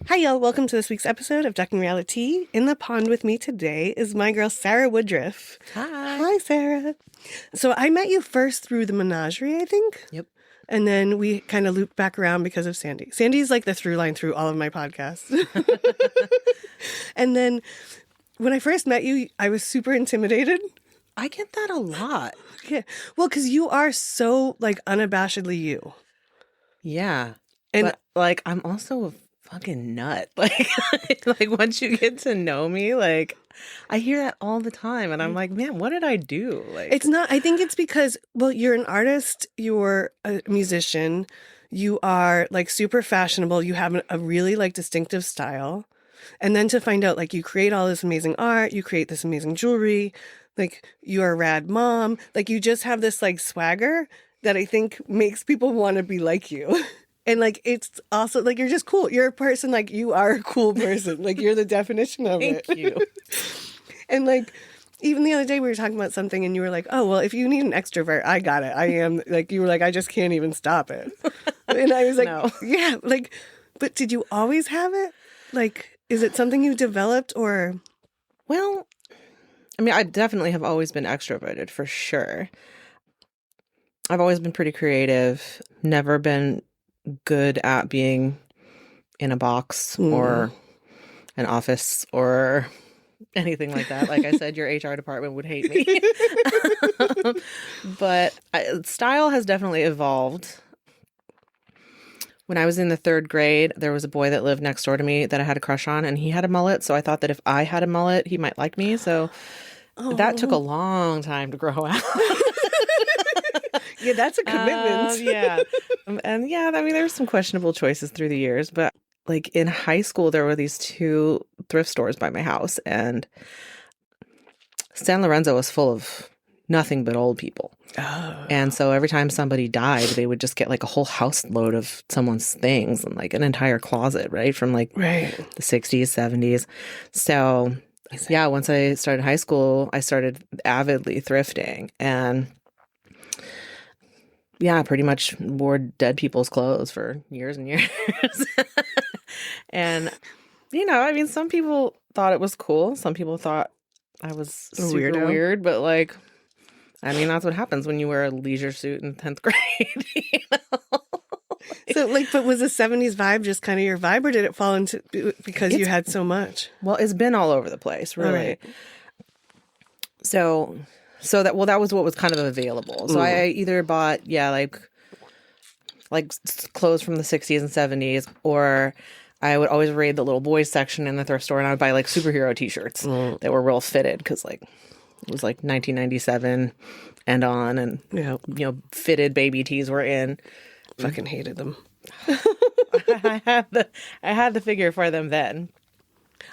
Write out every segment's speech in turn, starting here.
Hi, y'all. Welcome to this week's episode of Ducking Reality. In the pond with me today is my girl, Sarah Woodruff. Hi. Hi, Sarah. So I met you first through the menagerie, I think. Yep. And then we kind of looped back around because of Sandy. Sandy's like the through line through all of my podcasts. And then when I first met you, I was super intimidated. I get that a lot. Yeah. Well, because you are so like unabashedly you. Yeah. And but like, I'm also a fucking nut. Like once you get to know me, like I hear that all the time and I'm like, man, what did I do? Like, it's not, I think it's because, well, you're an artist, you're a musician, you are like super fashionable, you have a really like distinctive style. And then to find out like you create all this amazing art, you create this amazing jewelry, like you're a rad mom, like you just have this like swagger that I think makes people want to be like you. And like, it's also like, you're just cool. You're a person, like you are a cool person. Like you're the definition of it. thank you. And like, even the other day we were talking about something and you were like, oh, well, if you need an extrovert, I got it. I am like, you were like, I just can't even stop it. And I was like, No. yeah, like, but did you always have it? Like, is it something you developed or? Well, I mean, I definitely have always been extroverted for sure. I've always been pretty creative, never been good at being in a box or an office or anything like that. Like I said, your HR department would hate me. But style has definitely evolved. When I was in the third grade, there was a boy that lived next door to me that I had a crush on, and he had a mullet. So I thought that if I had a mullet, he might like me. So that took a long time to grow out. Yeah, that's a commitment. Yeah. And yeah, I mean, there were some questionable choices through the years, but like in high school, there were these two thrift stores by my house, and San Lorenzo was full of nothing but old people. Oh. And so every time somebody died, they would just get like a whole house load of someone's things and like an entire closet, right? From like the 60s, 70s. So yeah, once I started high school, I started avidly thrifting and yeah, pretty much wore dead people's clothes for years and years. And, you know, I mean, some people thought it was cool. Some people thought I was super weird, but like, I mean, that's what happens when you wear a leisure suit in 10th grade. You know? So like, but was the 70s vibe just kind of your vibe, or did it fall into because you had so much? Well, it's been all over the place, really. Right. So that was what was kind of available. So I either bought, like clothes from the 60s and 70s, or I would always raid the little boys section in the thrift store and I would buy like superhero t-shirts that were real fitted because like it was like 1997 and on, and you know, fitted baby tees were in. Fucking hated them. I had the figure for them then.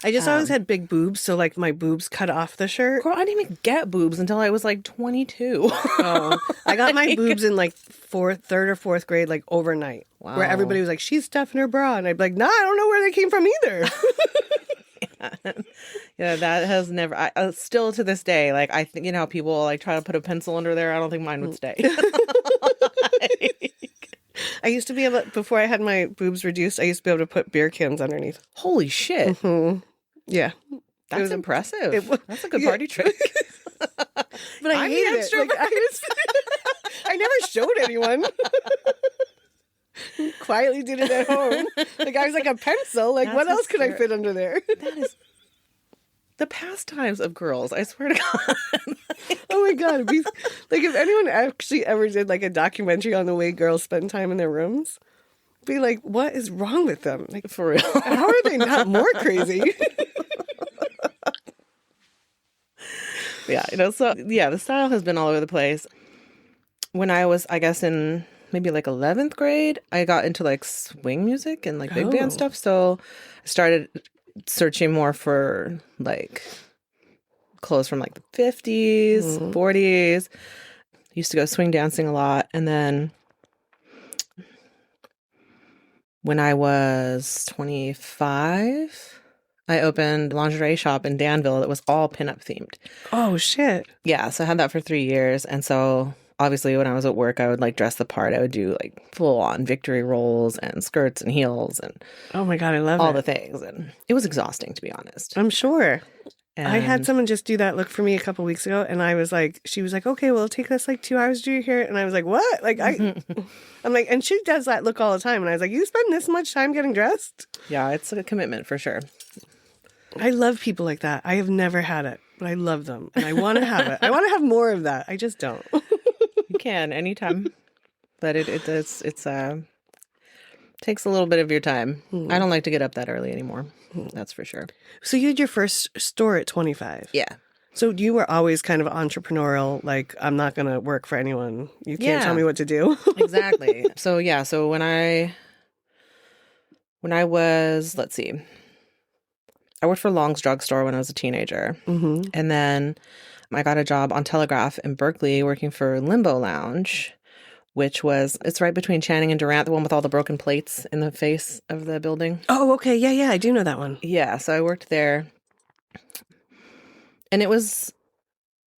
I just always had big boobs, so like my boobs cut off the shirt. Girl, I didn't even get boobs until I was like 22. Oh, I got my boobs in like third or fourth grade, like overnight. Wow. Where everybody was like, "She's stuffing her bra," and I'd be like, "No, I don't know where they came from either." Yeah, that has never. Still to this day, like I think, you know, people like try to put a pencil under there. I don't think mine would stay. I used to be able, before I had my boobs reduced, I used to be able to put beer cans underneath. Holy shit. Mm-hmm. Yeah. That's impressive. That's a good party trick. But I hated it. Like, I never showed anyone. Quietly did it at home. Like I was like a pencil. Like what else could I fit under there? That is the pastimes of girls, I swear to God. Oh my God. Like if anyone actually ever did like a documentary on the way girls spend time in their rooms, be like, what is wrong with them? Like for real. How are they not more crazy? Yeah, you know, so yeah, the style has been all over the place. When I was, I guess, in maybe like 11th grade, I got into like swing music and like big band stuff. So I started searching more for like clothes from like the 50s, 40s. Used to go swing dancing a lot. And then when I was 25, I opened a lingerie shop in Danville that was all pinup themed. Oh, shit. Yeah, so I had that for 3 years. And so obviously when I was at work, I would like dress the part. I would do like full on victory rolls and skirts and heels and Oh my God, I love all it. the things. And it was exhausting, to be honest. I'm sure. I had And someone just do that look for me a couple weeks ago, and I was like, she was like, okay, well, it'll take us like 2 hours to do your hair. And I was like, what? Like, I'm like, and she does that look all the time. And I was like, you spend this much time getting dressed? yeah, it's a commitment for sure. I love people like that. I have never had it, but I love them, and I want to have it. I want to have more of that. I just don't. You can anytime, but it takes a little bit of your time. I don't like to get up that early anymore. That's for sure. So you had your first store at 25. Yeah. So you were always kind of entrepreneurial, like, I'm not going to work for anyone. You can't tell Yeah. me what to do. Exactly. So yeah, so when I was, let's see, I worked for Long's drugstore when I was a teenager. Mm-hmm. And then I got a job on Telegraph in Berkeley working for Limbo Lounge, it's right between Channing and Durant, the one with all the broken plates in the face of the building. Oh, okay. Yeah, I do know that one. Yeah, so I worked there. And it was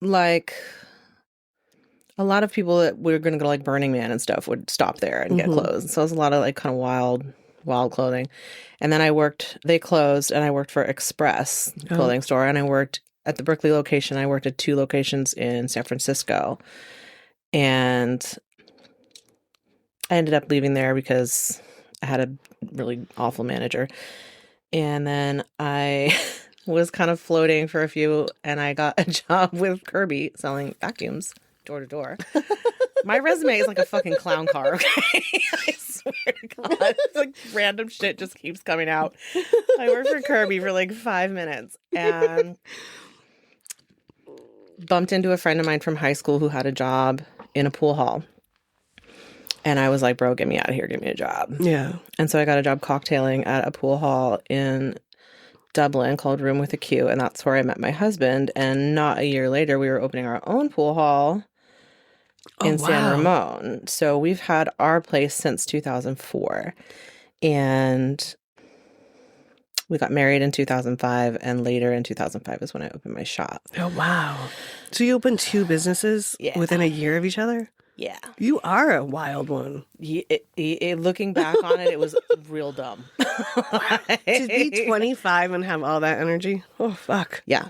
like a lot of people that were going to go like Burning Man and stuff would stop there and get clothes. So it was a lot of like kind of wild clothing. And then they closed and I worked for Express clothing store, and I worked at the Berkeley location. I worked at 2 locations in San Francisco. And I ended up leaving there because I had a really awful manager. And then I was kind of floating for a few, and I got a job with Kirby selling vacuums door to door. My resume is like a fucking clown car, okay? I swear to God. It's like random shit just keeps coming out. I worked for Kirby for like 5 minutes and bumped into a friend of mine from high school who had a job in a pool hall. And I was like, bro, get me out of here. Get me a job. Yeah. And so I got a job cocktailing at a pool hall in Dublin called Room with a Q. And that's where I met my husband. And not a year later, we were opening our own pool hall in San Ramon. So we've had our place since 2004. And we got married in 2005. And later in 2005 is when I opened my shop. Oh, wow. So you opened 2 businesses within a year of each other? Yeah. You are a wild one. Looking back on it, it was real dumb. To be 25 and have all that energy? Oh, fuck. Yeah.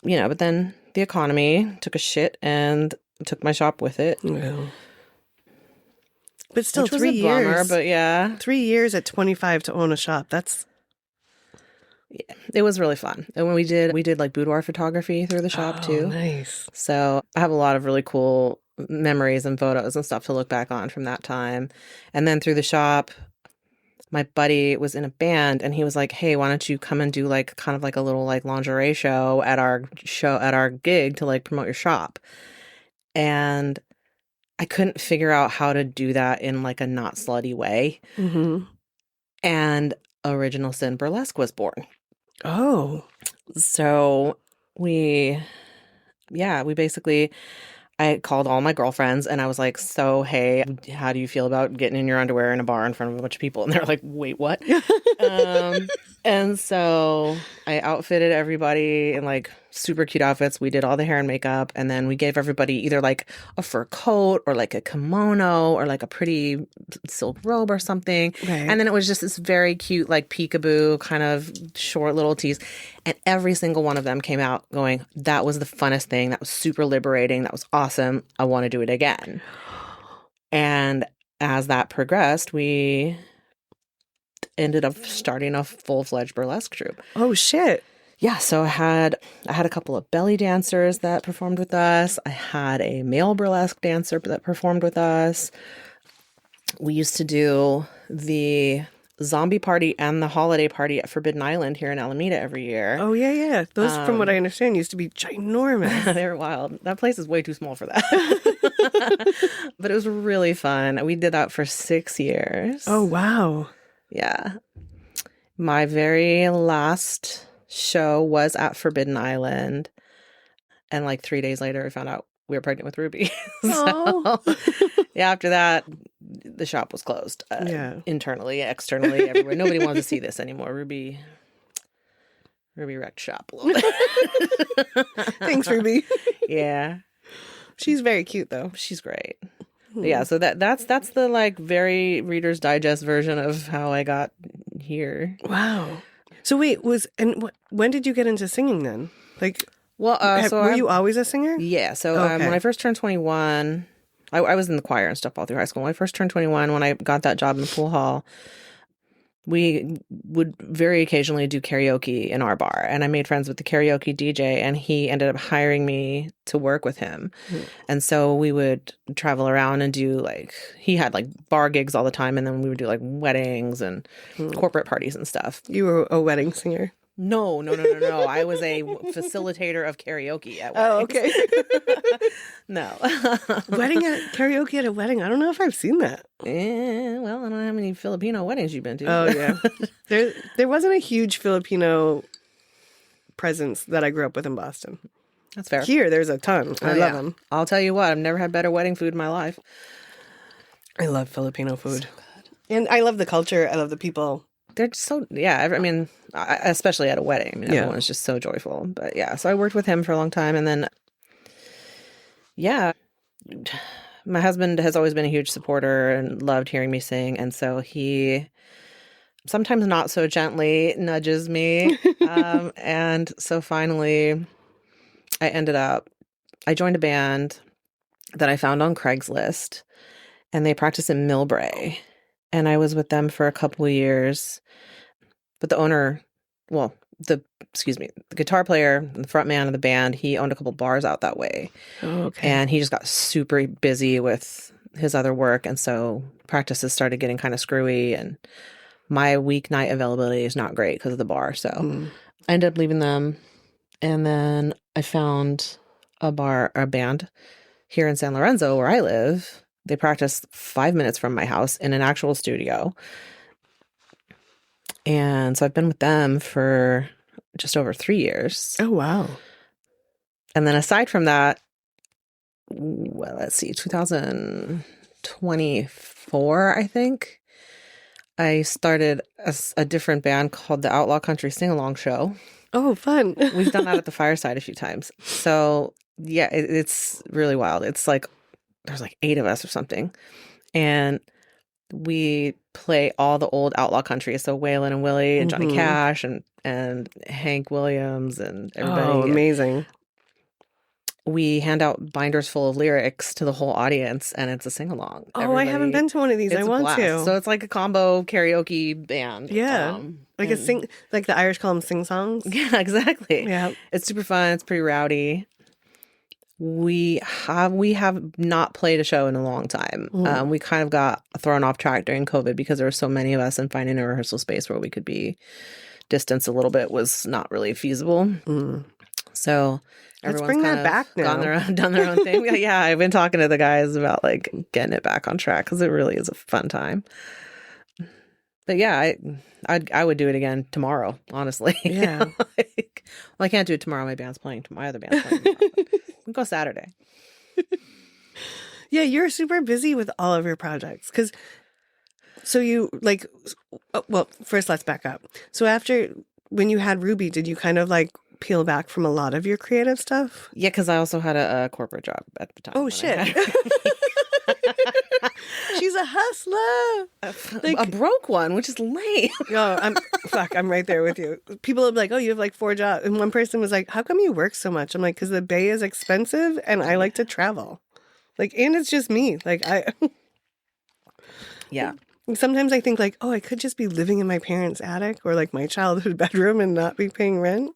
But then the economy took a shit and took my shop with it. Yeah. But still, Which was 3 a years. bummer, but yeah. 3 years at 25 to own a shop. That's... Yeah, it was really fun. And when we did like boudoir photography through the shop too. Nice. So I have a lot of really cool memories and photos and stuff to look back on from that time. And then through the shop, my buddy was in a band and he was like, hey, why don't you come and do like kind of like a little like lingerie show at our gig to like promote your shop. And I couldn't figure out how to do that in like a not slutty way. Mm-hmm. And Original Sin Burlesque was born. Oh. So we basically, I called all my girlfriends and I was like, so, hey, how do you feel about getting in your underwear in a bar in front of a bunch of people? And they're like, wait, what? And so I outfitted everybody in like super cute outfits. We did all the hair and makeup. And then we gave everybody either like a fur coat or like a kimono or like a pretty silk robe or something. Right. And then it was just this very cute, like peekaboo kind of short little tees. And every single one of them came out going, that was the funnest thing. That was super liberating. That was awesome. I want to do it again. And as that progressed, we ended up starting a full-fledged burlesque troupe. Oh, shit. Yeah, so I had a couple of belly dancers that performed with us. I had a male burlesque dancer that performed with us. We used to do the zombie party and the holiday party at Forbidden Island here in Alameda every year. Oh, yeah. Those, from what I understand, used to be ginormous. They were wild. That place is way too small for that. But it was really fun. We did that for 6 years. Oh, wow. Yeah. My very last show was at Forbidden Island. And like 3 days later, I found out we were pregnant with Ruby. So, yeah, after that, the shop was closed. Internally, externally, everywhere. Nobody wanted to see this anymore. Ruby wrecked shop a little bit. Thanks, Ruby. Yeah. She's very cute though. She's great. Yeah, so that's the like very Reader's Digest version of how I got here. Wow. So wait, when did you get into singing then? Like, Well, were you always a singer? Yeah. So Okay. when I first turned 21, I was in the choir and stuff all through high school. When I first turned 21, when I got that job in the pool hall, we would very occasionally do karaoke in our bar. And I made friends with the karaoke DJ, and he ended up hiring me to work with him. And so we would travel around and do like, he had like bar gigs all the time. And then we would do like weddings and corporate parties and stuff. You were a wedding singer? No. I was a facilitator of karaoke at weddings. Oh, okay. No. Karaoke at a wedding. I don't know if I've seen that. Well, I don't know how many Filipino weddings you've been to. Oh, yeah. There wasn't a huge Filipino presence that I grew up with in Boston. That's fair. Here, there's a ton. I love them. I'll tell you what, I've never had better wedding food in my life. I love Filipino food. So good. And I love the culture. I love the people. They're so, yeah, I mean, especially at a wedding. I mean, everyone is just so joyful. But yeah, so I worked with him for a long time. And then, yeah, my husband has always been a huge supporter and loved hearing me sing. And so he sometimes not so gently nudges me. And so finally, I joined a band that I found on Craigslist, and they practice in Millbrae. And I was with them for a couple of years. But the guitar player, the front man of the band, he owned a couple bars out that way. Oh, okay. And he just got super busy with his other work. And so practices started getting kind of screwy. And my weeknight availability is not great because of the bar. So I ended up leaving them. And then I found a band here in San Lorenzo where I live. They practice 5 minutes from my house in an actual studio. And so I've been with them for just over 3 years. Oh, wow. And then aside from that, well, let's see, 2024, I think, I started a different band called the Outlaw Country Sing-Along Show. Oh, fun. We've done that at the Fireside a few times. So, yeah, it's really wild. It's like, there's like 8 of us or something. And we play all the old outlaw country. So Waylon and Willie and Johnny Cash and Hank Williams and everybody. Oh, amazing. We hand out binders full of lyrics to the whole audience, and it's a sing-along. Oh, I haven't been to one of these. I want to. So it's like a combo karaoke band. Yeah. Like like the Irish call them sing-songs. Yeah, exactly. Yeah. It's super fun. It's pretty rowdy. We have not played a show in a long time. We kind of got thrown off track during COVID because there were so many of us, and finding a rehearsal space where we could be distanced a little bit was not really feasible. So let's bring that back now. Done their own thing. Yeah, I've been talking to the guys about like getting it back on track because it really is a fun time. But yeah, I would do it again tomorrow, honestly. Yeah. Well, I can't do it tomorrow. My other band's playing tomorrow. We'll go Saturday. Yeah, you're super busy with all of your projects. So you like, well, first let's back up. So when you had Ruby, did you kind of like peel back from a lot of your creative stuff? Yeah, because I also had a corporate job at the time. Oh, shit. She's a hustler. A broke one, which is lame. I'm right there with you. People are like, oh, you have like 4 jobs. And one person was like, how come you work so much? I'm like, because the Bay is expensive and I like to travel. Like, and it's just me. Like, Yeah. Sometimes I think like, oh, I could just be living in my parents' attic or like my childhood bedroom and not be paying rent.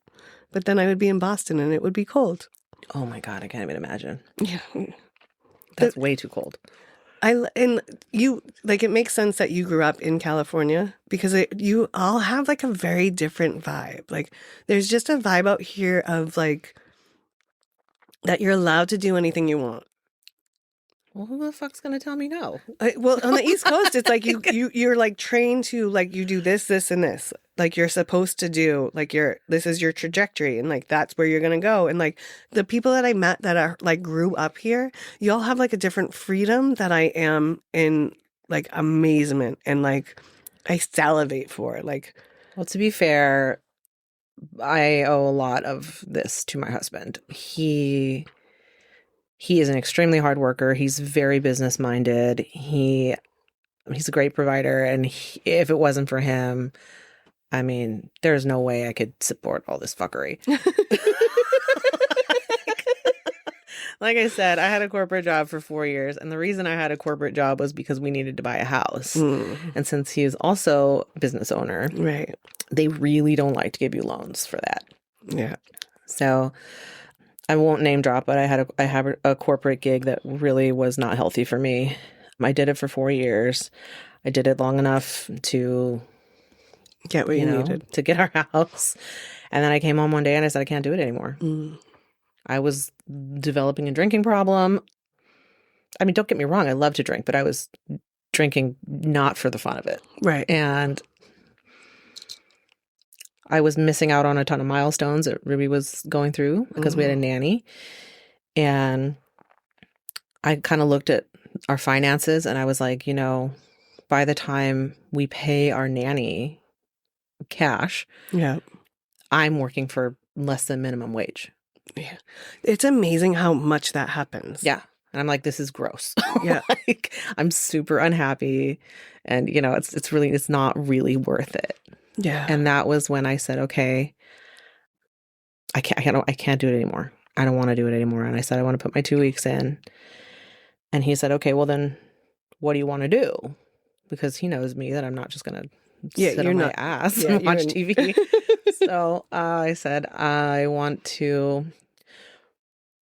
But then I would be in Boston and it would be cold. Oh my God, I can't even imagine. Yeah. That's way too cold. It makes sense that you grew up in California because you all have like a very different vibe. Like there's just a vibe out here of like that you're allowed to do anything you want. Well, who the fuck's gonna tell me no? Well, on the East Coast, it's like you're like trained to like you do this, this, and this. Like you're supposed to do like this is your trajectory, and like that's where you're gonna go. And like the people that I met that are like grew up here, you all have like a different freedom that I am in like amazement and like I salivate for. Like, well, to be fair, I owe a lot of this to my husband. He he is an extremely hard worker. He's very business minded. He's a great provider. And if it wasn't for him, I mean, there's no way I could support all this fuckery. Like I said, I had a corporate job for 4 years. And the reason I had a corporate job was because we needed to buy a house. And since he is also a business owner, Right. they really don't like to give you loans for that. Yeah. So I won't name drop, but I had a corporate gig that really was not healthy for me. I did it for 4 years. I did it long enough to Get what you needed. to get our house. And then I came home one day and I said, I can't do it anymore. I was developing a drinking problem. I mean, don't get me wrong. I love to drink, but I was drinking not for the fun of it. Right. And I was missing out on a ton of milestones that Ruby was going through because we had a nanny. And I kind of looked at our finances and I was like, you know, by the time we pay our nanny cash, Yeah. I'm working for less than minimum wage. Yeah. It's amazing how much that happens. Yeah. And I'm like, this is gross. Yeah. Like, I'm super unhappy. And, you know, it's not really worth it. Yeah. And that was when I said, okay, I can't do it anymore. I don't want to do it anymore. And I said, I want to put my 2 weeks in. And he said, okay, well then what do you want to do? Because he knows me that I'm not just going to sit on my ass and watch TV. So I said,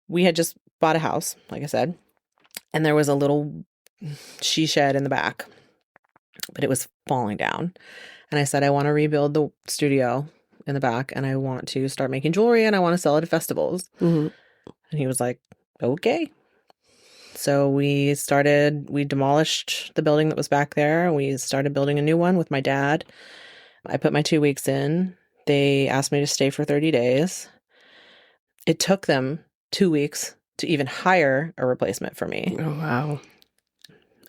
we had just bought a house, like I said, and there was a little she shed in the back, but it was falling down. And I said, I want to rebuild the studio in the back and I want to start making jewelry and I want to sell it at festivals. And he was like, okay. So we demolished the building that was back there. We started building a new one with my dad. I put my 2 weeks in. They asked me to stay for 30 days. It took them 2 weeks to even hire a replacement for me. Oh, wow.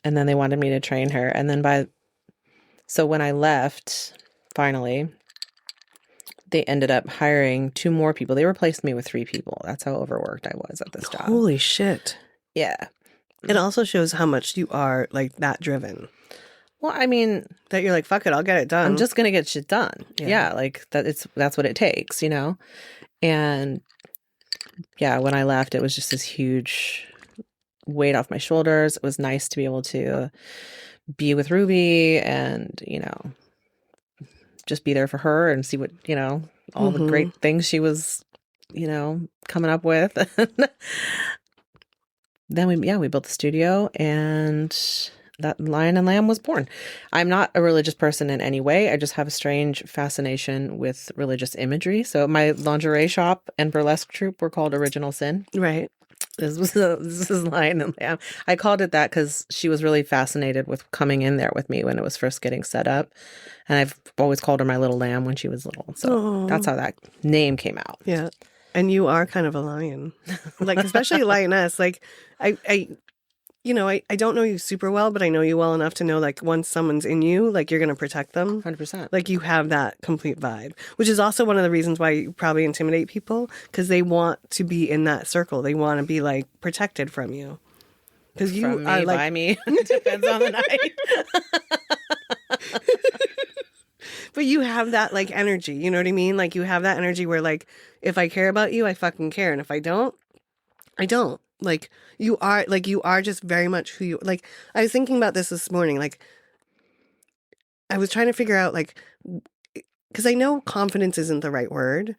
And then they wanted me to train her. And then so when I left, finally, they ended up hiring 2 more people. They replaced me with 3 people. That's how overworked I was at this job. Holy shit. Yeah. It also shows how much you are like that driven. Well, I mean, that you're like, fuck it, I'll get it done. I'm just going to get shit done. Yeah. Like that's what it takes, you know? And yeah, when I left, it was just this huge weight off my shoulders. It was nice to be able to be with Ruby and, you know, just be there for her and see what, you know, all the great things she was, you know, coming up with. Then we built the studio and that Lion and Lamb was born. I'm not a religious person in any way. I just have a strange fascination with religious imagery. So my lingerie shop and burlesque troupe were called Original Sin. Right. This is Lion and Lamb. I called it that because she was really fascinated with coming in there with me when it was first getting set up. And I've always called her my little lamb when she was little. So that's how that name came out. Yeah. And you are kind of a lion. Like, especially lioness. Like, I don't know you super well, but I know you well enough to know, like, once someone's in you, like, you're going to protect them. 100%. Like, you have that complete vibe, which is also one of the reasons why you probably intimidate people, because they want to be in that circle. They want to be, like, protected from you. Because you from me, are, like... by me. Depends on the night. But you have that, like, energy. You know what I mean? Like, you have that energy where, like, if I care about you, I fucking care. And if I don't, I don't. Like, you are just very much who you... Like, I was thinking about this morning. Like, I was trying to figure out, like... Because I know confidence isn't the right word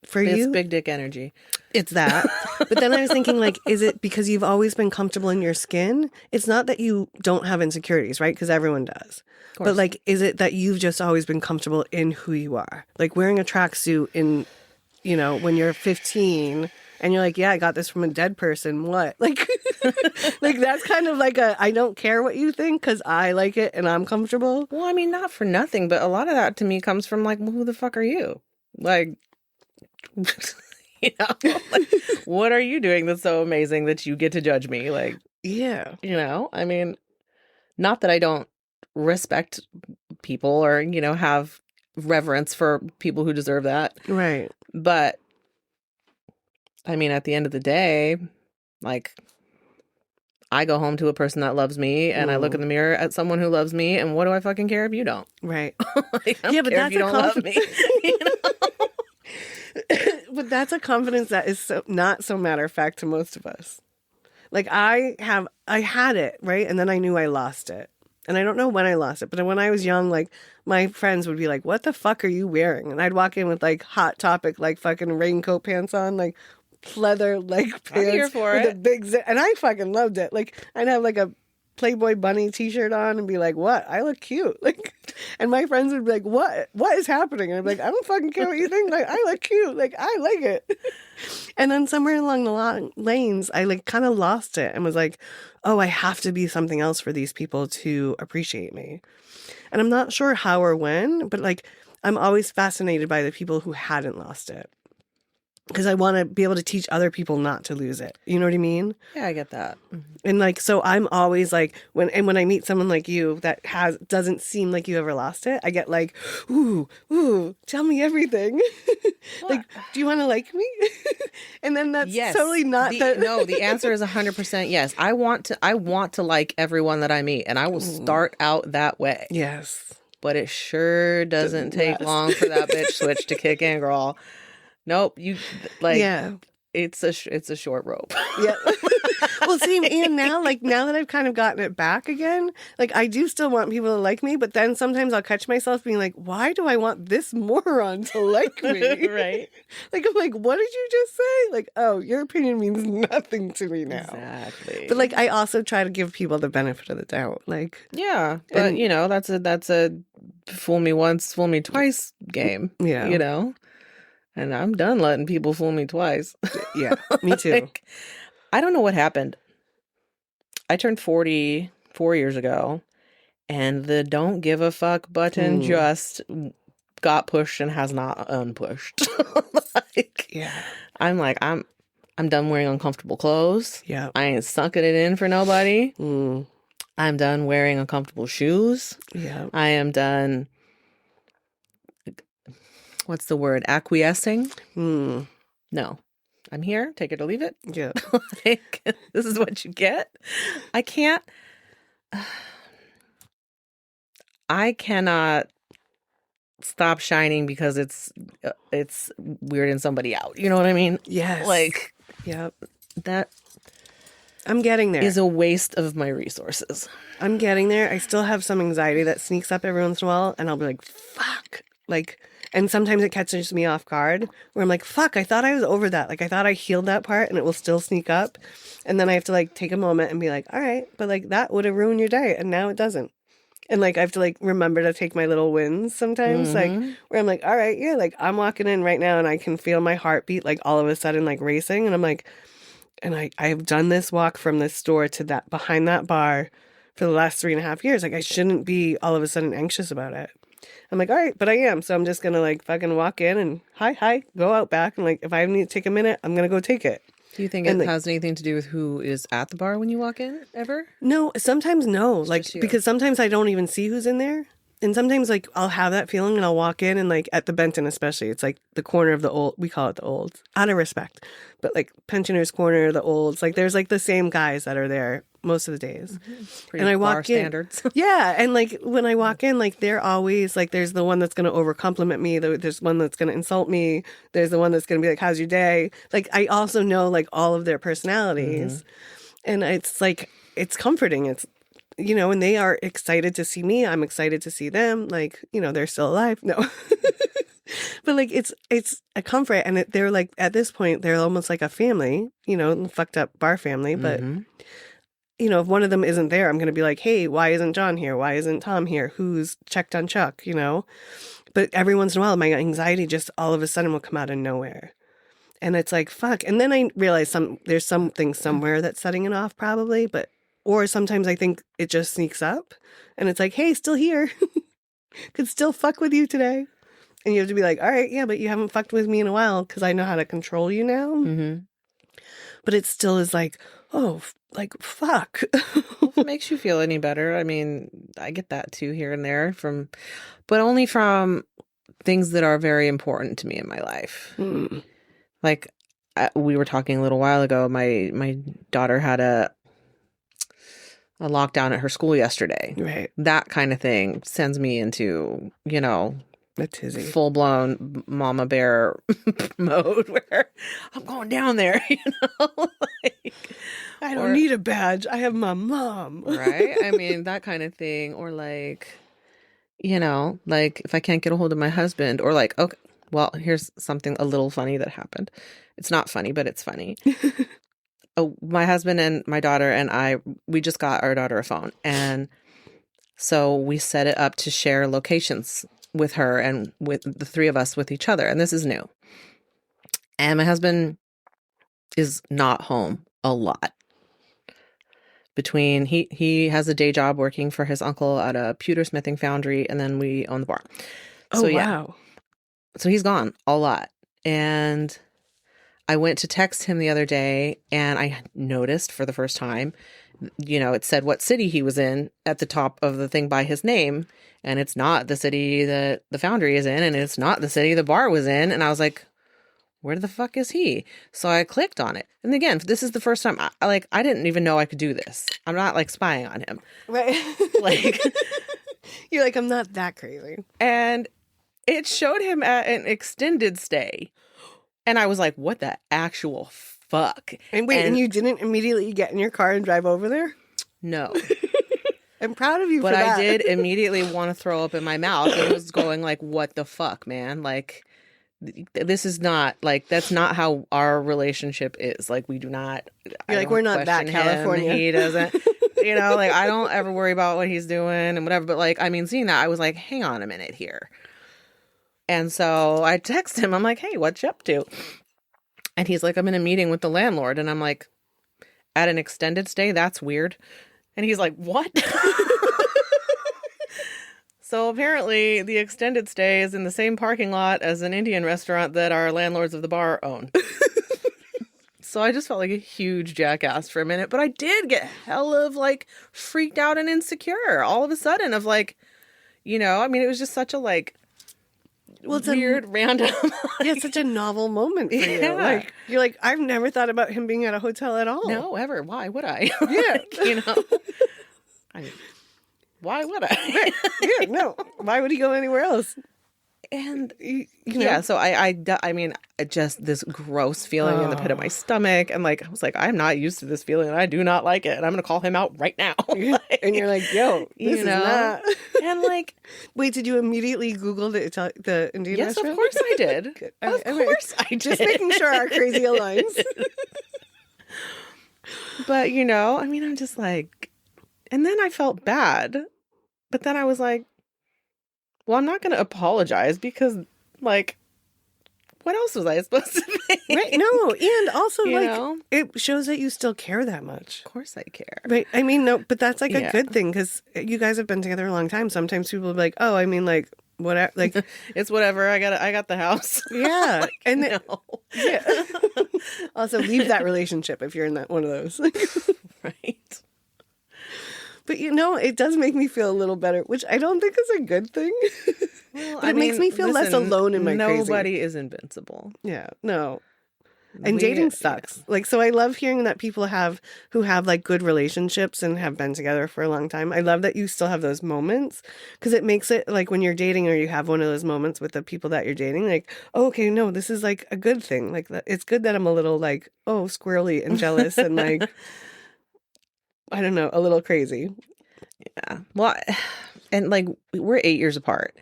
for you. It's big dick energy. It's that. But then I was thinking, like, is it because you've always been comfortable in your skin? It's not that you don't have insecurities, right? Because everyone does. But, like, is it that you've just always been comfortable in who you are? Like, wearing a tracksuit in, you know, when you're 15 and you're like, yeah, I got this from a dead person. What? Like, like, that's kind of like I don't care what you think because I like it and I'm comfortable. Well, I mean, not for nothing, but a lot of that to me comes from, like, well, who the fuck are you? Like... You know, like, what are you doing that's so amazing that you get to judge me? Like, yeah, you know, I mean, not that I don't respect people or, you know, have reverence for people who deserve that. right. But I mean, at the end of the day, Like, I go home to a person that loves me, and I look in the mirror at someone who loves me, and what do I fucking care if you don't? Right. Like, I don't Yeah, but care if that's you a don't love me. You know? But that's a confidence that is not so matter of fact to most of us. Like I had it, right? And then I knew I lost it. And I don't know when I lost it, but when I was young, like my friends would be like, "What the fuck are you wearing?" And I'd walk in with like Hot Topic, like fucking raincoat pants on, like leather leg I'm here pants for with it. a big zip. And I fucking loved it. Like I'd have like a Playboy bunny t-shirt on and be like, "What? I look cute." Like, and my friends would be like, What is happening?" And I'd be like, "I don't fucking care what you think. Like, I look cute. Like, I like it." And then somewhere along the lanes, I like kind of lost it and was like, "Oh, I have to be something else for these people to appreciate me." And I'm not sure how or when, but like, I'm always fascinated by the people who hadn't lost it. Because I want to be able to teach other people not to lose it. You know what I mean? Yeah, I get that. And like, so I'm always like, when I meet someone like you that doesn't seem like you ever lost it, I get like, ooh, tell me everything. Like, do you want to like me? And then that's totally not No, the answer is 100% yes. I want to like everyone that I meet, and I will start out that way. Yes. But it sure doesn't take long for that bitch switch to kick in, girl. Nope, you like Yeah. it's a short rope. Yeah. Well, see, and now that I've kind of gotten it back again, like I do still want people to like me, but then sometimes I'll catch myself being like, why do I want this moron to like me? Right. Like, I'm like, what did you just say? Like, oh, your opinion means nothing to me now. Exactly. But like, I also try to give people the benefit of the doubt. Like, yeah, but and- you know, that's a fool me once, fool me twice game. Yeah. You know? And I'm done letting people fool me twice. Yeah, me too. Like, I don't know what happened. I turned 40 4 years ago, and the don't give a fuck button just got pushed and has not unpushed. Like, Yeah. I'm like, I'm done wearing uncomfortable clothes. Yeah. I ain't sucking it in for nobody. Mm. I'm done wearing uncomfortable shoes. Yeah. I am done. What's the word? Acquiescing? Mm. No. I'm here. Take it or leave it. Yeah. Like, this is what you get. I cannot stop shining because it's weirding somebody out. You know what I mean? Yes. Like, yeah. that I'm getting there. is a waste of my resources. I'm getting there. I still have some anxiety that sneaks up every once in a while, and I'll be like, fuck. Like, and sometimes it catches me off guard where I'm like, fuck, I thought I was over that. Like, I thought I healed that part and it will still sneak up. And then I have to like take a moment and be like, all right, but like that would have ruined your day. And now it doesn't. And like, I have to like remember to take my little wins sometimes, like where I'm like, all right, yeah, like I'm walking in right now and I can feel my heartbeat like all of a sudden like racing. And I'm like, and I've done this walk from this store to that behind that bar for the last 3.5 years. Like I shouldn't be all of a sudden anxious about it. I'm like, all right, but I am. So I'm just going to like fucking walk in and hi, go out back. And like, if I need to take a minute, I'm going to go take it. Do you think it has anything to do with who is at the bar when you walk in ever? No, sometimes no. Like, because sometimes I don't even see who's in there. And sometimes like I'll have that feeling and I'll walk in and like at the Benton especially, it's like the corner of the old, we call it the olds, out of respect. But like Pensioners Corner, the olds, like there's like the same guys that are there most of the days. Pretty and I walk bar in. standards. Yeah. And like when I walk in, like they're always like, there's the one that's going to over compliment me. There's one that's going to insult me. There's the one that's going to be like, how's your day? Like I also know like all of their personalities. And it's like, it's comforting. It's, you know, and they are excited to see me. I'm excited to see them. Like, you know, they're still alive. No. But like, it's a comfort. And they're like, at this point, they're almost like a family, you know, fucked up bar family. But, you know, if one of them isn't there, I'm going to be like, hey, why isn't John here? Why isn't Tom here? Who's checked on Chuck, you know? But every once in a while, my anxiety just all of a sudden will come out of nowhere. And it's like, fuck. And then I realize there's something somewhere that's setting it off probably. Or sometimes I think it just sneaks up and it's like, hey, still here. Could still fuck with you today. And you have to be like, all right, yeah, but you haven't fucked with me in a while because I know how to control you now. But it still is like, oh, like, fuck. Well, if it makes you feel any better, I mean, I get that too here and there but only from things that are very important to me in my life. Like, we were talking a little while ago. My daughter had a lockdown at her school yesterday. Right. That kind of thing sends me into, A tizzy. full blown mama bear mode where I'm going down there, like, I don't need a badge. I have my mom. right? I mean, that kind of thing. Or like, like if I can't get a hold of my husband, or like, okay, well, here's something a little funny that happened. It's not funny, but it's funny. Oh, my husband and my daughter and we just got our daughter a phone. And so we set it up to share locations with her and with the three of us with each other. And this is new. And my husband is not home a lot. Between he has a day job working for his uncle at a pewter smithing foundry, and then we own the bar. Oh, So yeah. wow. So he's gone a lot. And I went to text him the other day, and I noticed for the first time, it said what city he was in at the top of the thing by his name. And it's not the city that the foundry is in, and it's not the city the bar was in. And I was like, where the fuck is he? So I clicked on it. And again, this is the first time I didn't even know I could do this. I'm not like spying on him. Right. Like, You're like, I'm not that crazy. and it showed him at an extended stay. And I was like, what the actual fuck? And wait, and you didn't immediately get in your car and drive over there? No. I'm proud of you But for that. I did immediately want to throw up in my mouth and was going like, what the fuck, man? Like, this is not, like, that's not how our relationship is. Like, we do not. You're like, we're not that question him. California. He doesn't, like, I don't ever worry about what he's doing and whatever. But, like, I mean, seeing that, I was like, hang on a minute here. And so I text him. I'm like, hey, what you up to? And he's like, I'm in a meeting with the landlord. And I'm like, at an extended stay? That's weird. And he's like, what? So apparently the extended stay is in the same parking lot as an Indian restaurant that our landlords of the bar own. So I just felt like a huge jackass for a minute. But I did get hell of like freaked out and insecure all of a sudden of like, I mean, it was just such a like, it's weird, random. Yeah, it's such a novel moment for you. Yeah. Like, you're like, I've never thought about him being at a hotel at all. No, ever. Why would I? Yeah. I mean, why would I? Yeah, no. Why would he go anywhere else? And Yeah, so I mean, just this gross feeling in the pit of my stomach. And like, I was like, I'm not used to this feeling. And I do not like it. And I'm going to call him out right now. And you're like, yo, this is not. And like, wait, did you immediately Google the Indian yes, restaurant? of course I did. Good. Of course I did. Just making sure our crazy aligns. But, I mean, I'm just like, and then I felt bad. But then I was like, well, I'm not going to apologize because, like, what else was I supposed to think? Right? No, and also, You it shows that you still care that much. Of course I care. Right? I mean, no, but that's like a Yeah. good thing because you guys have been together a long time. Sometimes people will be like, oh, I mean, like, whatever. Like, It's whatever. I got the house. yeah. And then, No. yeah. Also, leave that relationship if you're in that one of those. Right. But it does make me feel a little better, which I don't think is a good thing. Well, But it makes me feel less alone in my crazy. Nobody is invincible. Yeah, no. And dating sucks. Like, so I love hearing that people who have like good relationships and have been together for a long time. I love that you still have those moments because it makes it like when you're dating or you have one of those moments with the people that you're dating, like, oh, okay, no, this is like a good thing. Like, it's good that I'm a little like, oh, squirrely and jealous and like, I don't know, a little crazy. Yeah. Well, and like we're 8 years apart.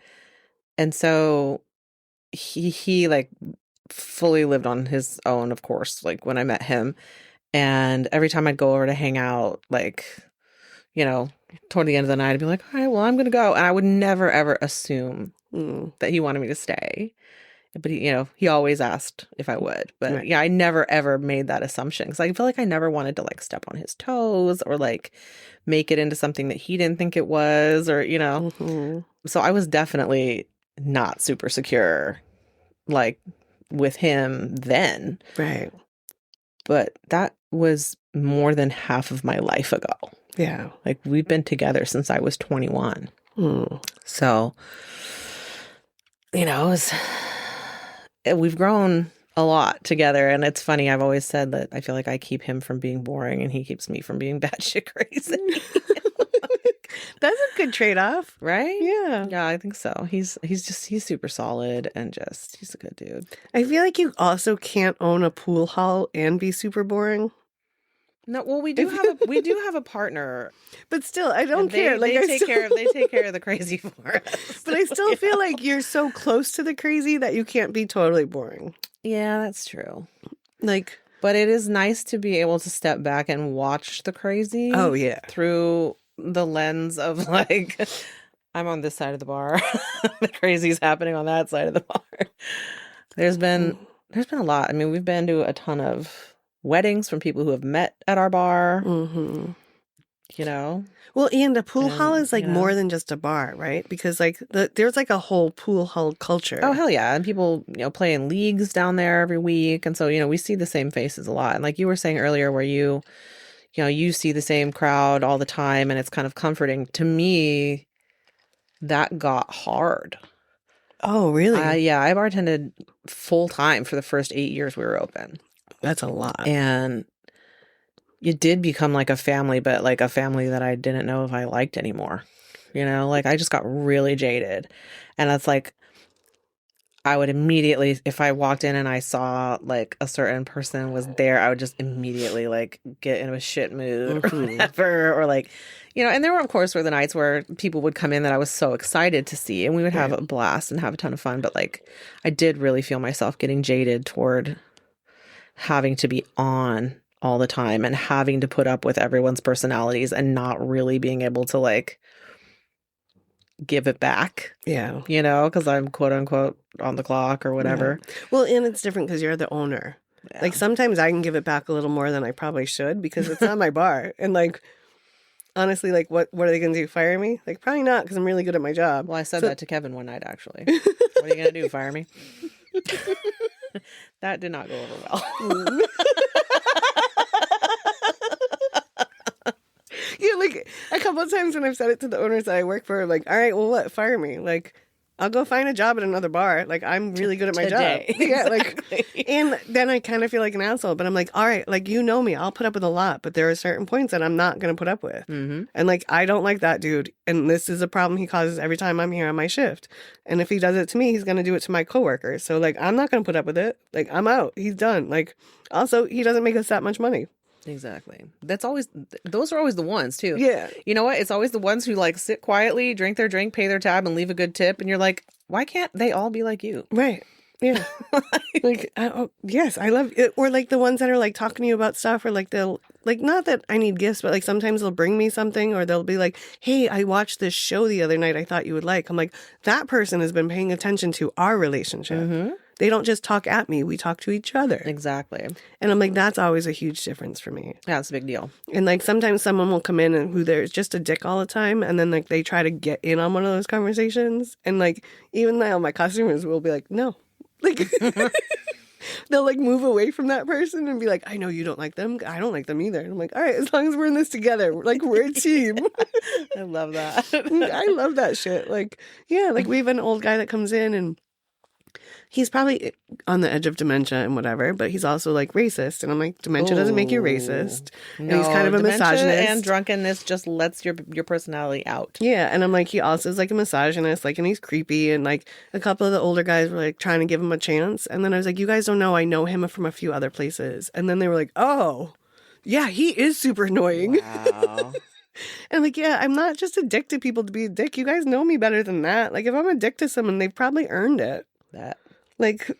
And so he like fully lived on his own, of course, like when I met him. And every time I'd go over to hang out, like, toward the end of the night, I'd be like, all right, well, I'm going to go. And I would never, ever assume that he wanted me to stay. But he always asked if I would. But Right. yeah, I never, ever made that assumption. Because I feel like I never wanted to like step on his toes or like make it into something that he didn't think it was or, Mhm. So I was definitely not super secure, like with him then. Right. But that was more than half of my life ago. Yeah. Like we've been together since I was 21. So, we've grown a lot together. And it's funny. I've always said that I feel like I keep him from being boring and he keeps me from being batshit crazy. That's a good trade-off. Right? Yeah. Yeah, I think so. He's super solid and he's a good dude. I feel like you also can't own a pool hall and be super boring. No, well, we do have a partner, but still, I don't care. Like they take care of the crazy for us. But I still feel like you're so close to the crazy that you can't be totally boring. Yeah, that's true. Like, but it is nice to be able to step back and watch the crazy. Oh yeah, through the lens of like, I'm on this side of the bar, the crazy's happening on that side of the bar. There's been a lot. I mean, we've been to a ton of weddings from people who have met at our bar. Mm-hmm. You know, well, and a pool hall is like more than just a bar, right? Because like there's like a whole pool hall culture. Oh hell yeah, and people play in leagues down there every week, and so we see the same faces a lot. And like you were saying earlier, where you see the same crowd all the time, and it's kind of comforting. To me, that got hard. Oh really? Yeah, I bartended full time for the first 8 years we were open. That's a lot. And it did become like a family, but like a family that I didn't know if I liked anymore. Like I just got really jaded. And it's like, I would immediately, if I walked in and I saw like a certain person was there, I would just immediately like get in a shit mood or whatever. Or like, and there were, of course, were the nights where people would come in that I was so excited to see and we would have a blast and have a ton of fun. But like, I did really feel myself getting jaded toward having to be on all the time and having to put up with everyone's personalities and not really being able to like give it back. Yeah. Because I'm quote unquote on the clock or whatever. Yeah. Well, and it's different because you're the owner. Yeah. Like sometimes I can give it back a little more than I probably should because it's not my bar. And like, honestly, like what are they going to do? Fire me? Like probably not because I'm really good at my job. Well, I said that to Kevin one night, actually. What are you going to do? Fire me? That did not go over well. Yeah, like a couple of times when I've said it to the owners that I work for, like, all right, well, what? Fire me. Like, I'll go find a job at another bar. Like, I'm really good at my job. Yeah, like, and then I kind of feel like an asshole, but I'm like, all right, like, me, I'll put up with a lot, but there are certain points that I'm not going to put up with. Mm-hmm. And like, I don't like that dude. And this is a problem he causes every time I'm here on my shift. And if he does it to me, he's going to do it to my coworkers. So like, I'm not going to put up with it. Like, I'm out. He's done. Like, also, he doesn't make us that much money. Exactly. Those are always the ones too. Yeah. You know what? It's always the ones who like sit quietly, drink their drink, pay their tab and leave a good tip. And you're like, why can't they all be like you? Right. Yeah. Like, yes, I love it. Or like the ones that are like talking to you about stuff or like they'll like, not that I need gifts, but like sometimes they'll bring me something or they'll be like, hey, I watched this show the other night I thought you would like. I'm like, that person has been paying attention to our relationship. Mm-hmm. They don't just talk at me. We talk to each other. Exactly. And I'm like, that's always a huge difference for me. Yeah, it's a big deal. And like sometimes someone will come in and who there's just a dick all the time. And then like they try to get in on one of those conversations. And like even now my customers will be like, no. Like they'll like move away from that person and be like, I know you don't like them. I don't like them either. And I'm like, all right, as long as we're in this together, like we're a team. I love that. I love that shit. Like, yeah, like we have an old guy that comes in and he's probably on the edge of dementia and whatever, but he's also like racist. And I'm like, dementia doesn't make you racist. And he's kind of a misogynist. And drunkenness just lets your personality out. Yeah. And I'm like, he also is like a misogynist, like, and he's creepy. And like a couple of the older guys were like trying to give him a chance. And then I was like, you guys don't know, I know him from a few other places. And then they were like, oh, yeah, he is super annoying. Wow. And like, yeah, I'm not just a dick to people to be a dick. You guys know me better than that. Like if I'm a dick to someone, they've probably earned it. Like,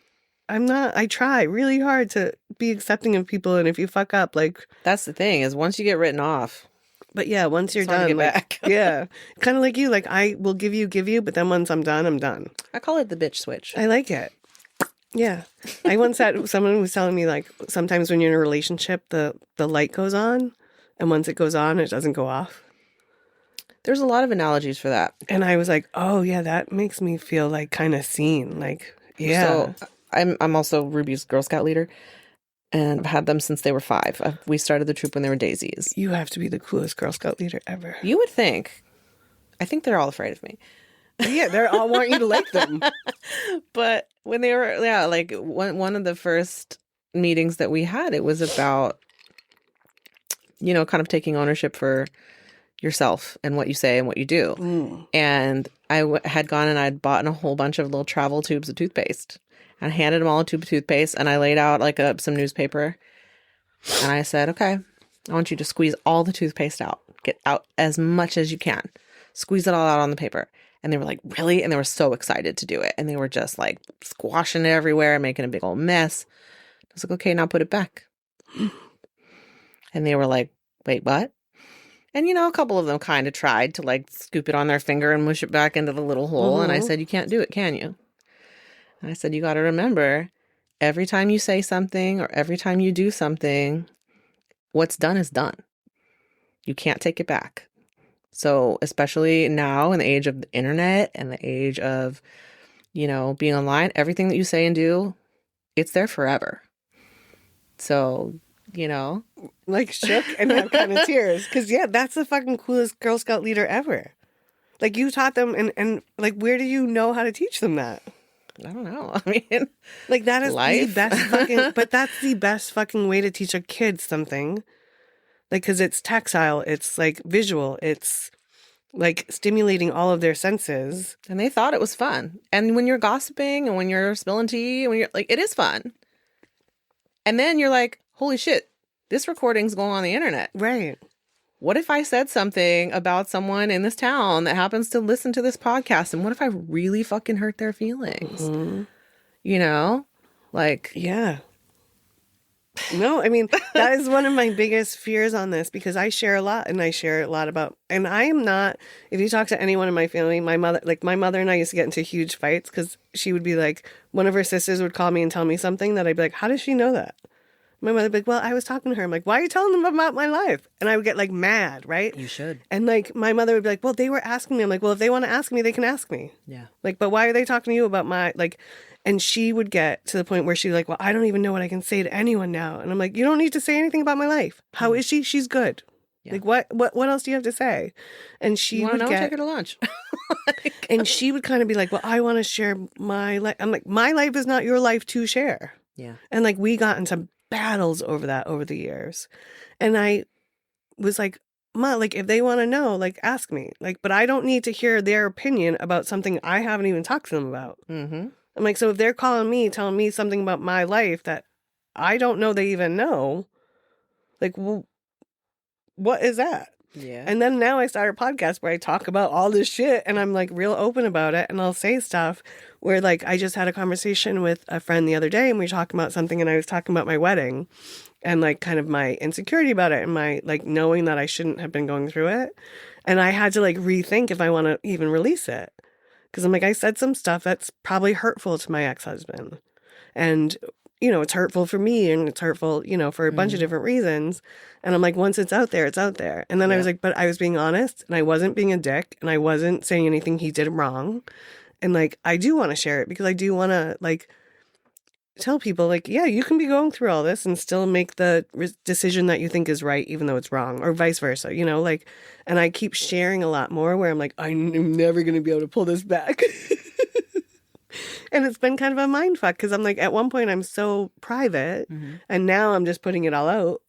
I try really hard to be accepting of people. And if you fuck up, like. That's the thing is once you get written off. But yeah, once you're done. Get like, back. Yeah. Kind of like you. Like, I will give you. But then once I'm done, I'm done. I call it the bitch switch. I like it. Yeah. I once had someone was telling me, like, sometimes when you're in a relationship, the light goes on. And once it goes on, it doesn't go off. There's a lot of analogies for that. And I was like, oh, yeah, that makes me feel like kind of seen. Like. Yeah. So I'm also Ruby's Girl Scout leader, and I've had them since they were 5. We started the troop when they were daisies. You have to be the coolest Girl Scout leader ever. You would think. I think they're all afraid of me. Yeah, they all want you to like them. But when they were, like one of the first meetings that we had, it was about, kind of taking ownership for yourself and what you say and what you do. And I had gone and I'd bought a whole bunch of little travel tubes of toothpaste. And I handed them all a tube of toothpaste, and I laid out like some newspaper. And I said, okay, I want you to squeeze all the toothpaste out. Get out as much as you can. Squeeze it all out on the paper. And they were like, really? And they were so excited to do it. And they were just like squashing it everywhere, making a big old mess. I was like, okay, now put it back. And they were like, wait, what? And, a couple of them kind of tried to like scoop it on their finger and mush it back into the little hole. And I said, you can't do it, can you? And I said, you got to remember, every time you say something or every time you do something, what's done is done. You can't take it back. So especially now in the age of the internet and the age of, being online, everything that you say and do, it's there forever. So, like shook and have kind of tears. Because, that's the fucking coolest Girl Scout leader ever. Like, you taught them, and like, where do you know how to teach them that? I don't know. I mean, like, that is life. The best fucking, but that's the best fucking way to teach a kid something. Like, because it's tactile, it's like visual, it's like stimulating all of their senses. And they thought it was fun. And when you're gossiping and when you're spilling tea, when you're like, it is fun. And then you're like, holy shit, this recording's going on the internet. Right. What if I said something about someone in this town that happens to listen to this podcast? And what if I really fucking hurt their feelings? Like, yeah. No, I mean, that is one of my biggest fears on this, because I share a lot, and I share a lot about, and I am not, if you talk to anyone in my family, my mother and I used to get into huge fights because she would be like, one of her sisters would call me and tell me something that I'd be like, how does she know that? My mother would be like, well, I was talking to her. I'm like, why are you telling them about my life? And I would get like mad, right? You should. And like my mother would be like, well, they were asking me. I'm like, well, if they want to ask me, they can ask me. Yeah. Like, but why are they talking to you about my, like, and she would get to the point where she's like, well, I don't even know what I can say to anyone now. And I'm like, you don't need to say anything about my life. How is she? She's good. Yeah. Like, what else do you have to say? And she would take her to lunch. And she would kind of be like, well, I want to share my life. I'm like, my life is not your life to share. Yeah. And like, we got into battles over that over the years. And I was like, Ma, like, if they want to know, like, ask me. Like, but I don't need to hear their opinion about something I haven't even talked to them about. Mm-hmm. I'm like, so if they're calling me, telling me something about my life that I don't know they even know, like, well, what is that? Yeah. And then now I start a podcast where I talk about all this shit, and I'm like real open about it, and I'll say stuff where, like, I just had a conversation with a friend the other day, and we were talking about something, and I was talking about my wedding and like kind of my insecurity about it and my like knowing that I shouldn't have been going through it. And I had to like rethink if I want to even release it. Because I'm like, I said some stuff that's probably hurtful to my ex-husband. And, it's hurtful for me, and it's hurtful, for a bunch of different reasons. And I'm like, once it's out there, it's out there. And then I was like, but I was being honest, and I wasn't being a dick, and I wasn't saying anything he did wrong. And like, I do want to share it because I do want to like tell people like, yeah, you can be going through all this and still make the decision that you think is right, even though it's wrong, or vice versa, like, and I keep sharing a lot more where I'm like, I'm never going to be able to pull this back. And it's been kind of a mind fuck because I'm like, at one point I'm so private and now I'm just putting it all out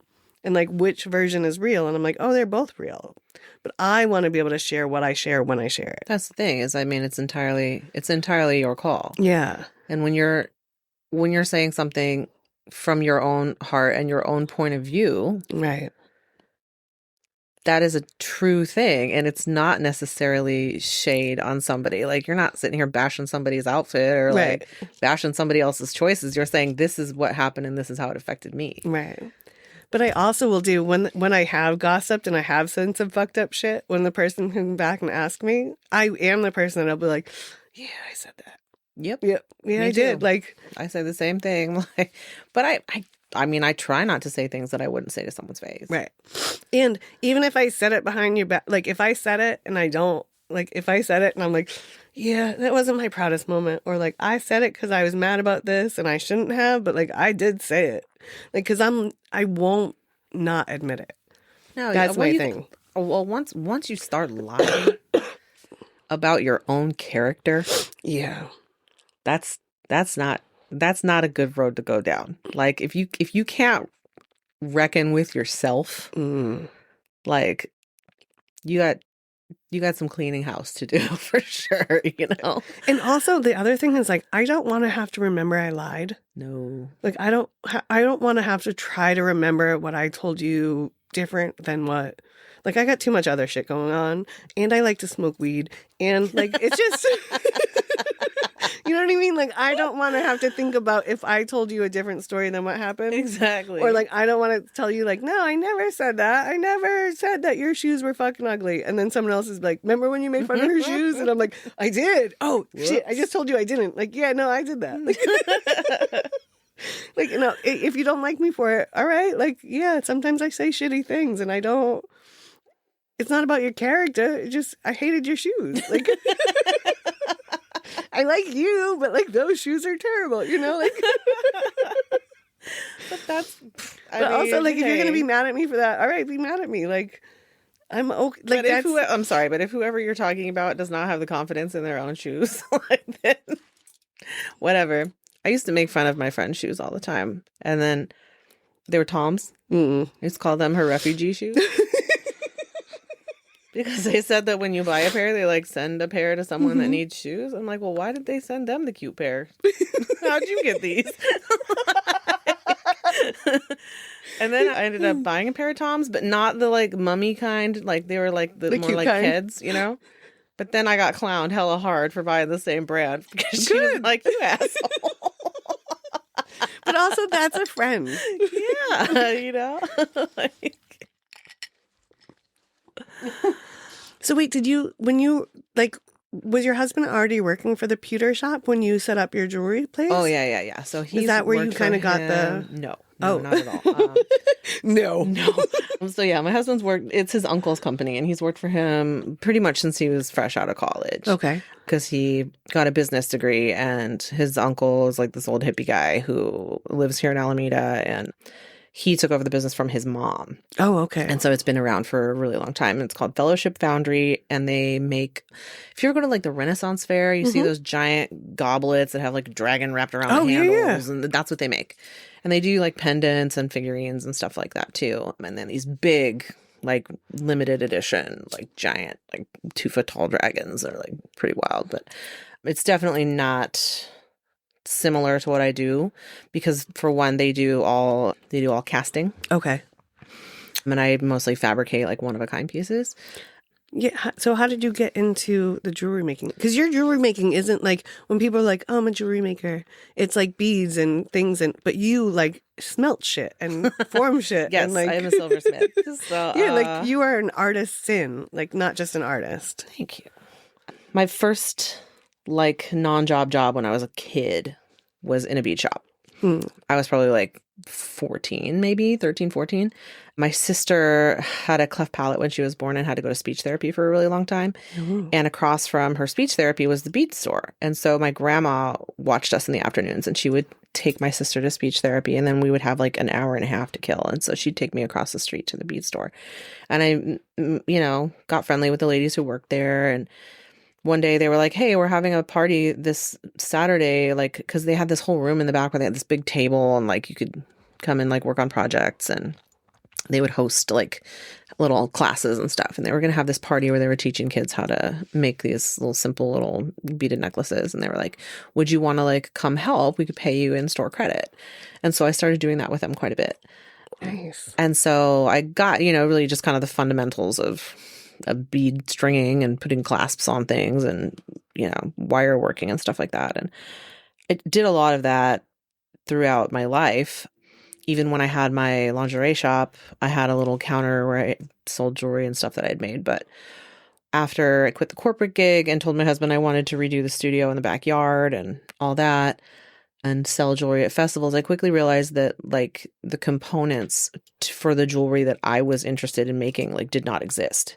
and like, which version is real? And I'm like, oh, they're both real. But I want to be able to share what I share when I share it. That's the thing is, I mean, it's entirely your call. Yeah. And when you're saying something from your own heart and your own point of view, right, that is a true thing. And it's not necessarily shade on somebody. Like, you're not sitting here bashing somebody's outfit or like bashing somebody else's choices. You're saying, this is what happened and this is how it affected me. Right. But I also will do when I have gossiped and I have said some fucked up shit, when the person comes back and asks me, I am the person that I'll be like, yeah, I said that. Yep. Yeah, I did. Like, I say the same thing. Like, but I mean, I try not to say things that I wouldn't say to someone's face. Right. And even if I said it behind your back, like if I said it and I don't, like if I said it and I'm like, yeah, that wasn't my proudest moment. Or like, I said it because I was mad about this and I shouldn't have, but like I did say it. Like, because I won't not admit it. No, that's my thing. Well, once you start lying, about your own character, Yeah. that's not a good road to go down. Like if you can't reckon with yourself, like you got some cleaning house to do for sure, you know? And also the other thing is like, I don't want to have to remember I lied. No. Like, I don't want to have to try to remember what I told you different than what, like, I got too much other shit going on, and I like to smoke weed, and like, it's just, you know what I mean? Like, I don't want to have to think about if I told you a different story than what happened. Exactly. Or like, I don't want to tell you like, no, I never said that. I never said that your shoes were fucking ugly. And then someone else is like, remember when you made fun of her shoes? And I'm like, I did. Oh, shit. I just told you I didn't. Like, yeah, no, I did that. Like, you know, if you don't like me for it, all right. Like, yeah, sometimes I say shitty things and I don't, it's not about your character. It's just, I hated your shoes. Like, I like you, but like those shoes are terrible, you know? Like, but that's, but also like, if you're going to be mad at me for that, all right, be mad at me. Like, I'm okay. Like, I'm sorry, but if whoever you're talking about does not have the confidence in their own shoes, like then whatever. I used to make fun of my friend's shoes all the time. And then they were Toms. I used to call them her refugee shoes. Because they said that when you buy a pair, they like send a pair to someone that needs shoes. I'm like, well, why did they send them the cute pair? How'd you get these? And then I ended up buying a pair of Toms, but not the like mummy kind. Like they were like the more like kind. Kids, you know? But then I got clowned hella hard for buying the same brand because she was like, you asshole. But also that's a friend. Yeah, you know? Like... So wait, was your husband already working for the pewter shop when you set up your jewelry place? Oh, yeah. So is that where you kind of got the... No, not at all. No. So yeah, my husband's worked, it's his uncle's company, and he's worked for him pretty much since he was fresh out of college. Okay. Because he got a business degree, and his uncle is like this old hippie guy who lives here in Alameda, and he took over the business from his mom. Oh, okay. And so it's been around for a really long time. It's called Fellowship Foundry, and they make, if you ever go to like the Renaissance Fair, you see those giant goblets that have like a dragon wrapped around the handles, and that's what they make. And they do like pendants and figurines and stuff like that too. And then these big, like limited edition, like giant, like 2-foot tall dragons are like pretty wild. But it's definitely not similar to what I do because for one, they do all casting. Okay. And I mostly fabricate like one of a kind pieces. Yeah. So how did you get into the jewelry making? Because your jewelry making isn't like when people are like, oh, I'm a jewelry maker. It's like beads and things, but you like smelt shit and form shit. Yes, and like, I am a silversmith. So, yeah, like you are an artisan, like not just an artist. Thank you. My first like non-job job when I was a kid was in a bead shop. I was probably like 14, maybe 13, 14. My sister had a cleft palate when she was born and had to go to speech therapy for a really long time. And across from her speech therapy was the bead store. And so my grandma watched us in the afternoons, and she would take my sister to speech therapy, and then we would have like an hour and a half to kill. And so she'd take me across the street to the bead store. And I, got friendly with the ladies who worked there. And one day they were like, hey, we're having a party this Saturday, like, because they had this whole room in the back where they had this big table, and like you could come and like work on projects, and they would host like little classes and stuff. And they were going to have this party where they were teaching kids how to make these little simple little beaded necklaces. And they were like, would you want to like come help? We could pay you in store credit. And so I started doing that with them quite a bit. Nice. And so I got, really just kind of the fundamentals of bead stringing and putting clasps on things and, wire working and stuff like that. And I did a lot of that throughout my life. Even when I had my lingerie shop, I had a little counter where I sold jewelry and stuff that I'd made. But after I quit the corporate gig and told my husband I wanted to redo the studio in the backyard and all that and sell jewelry at festivals, I quickly realized that like the components for the jewelry that I was interested in making like did not exist.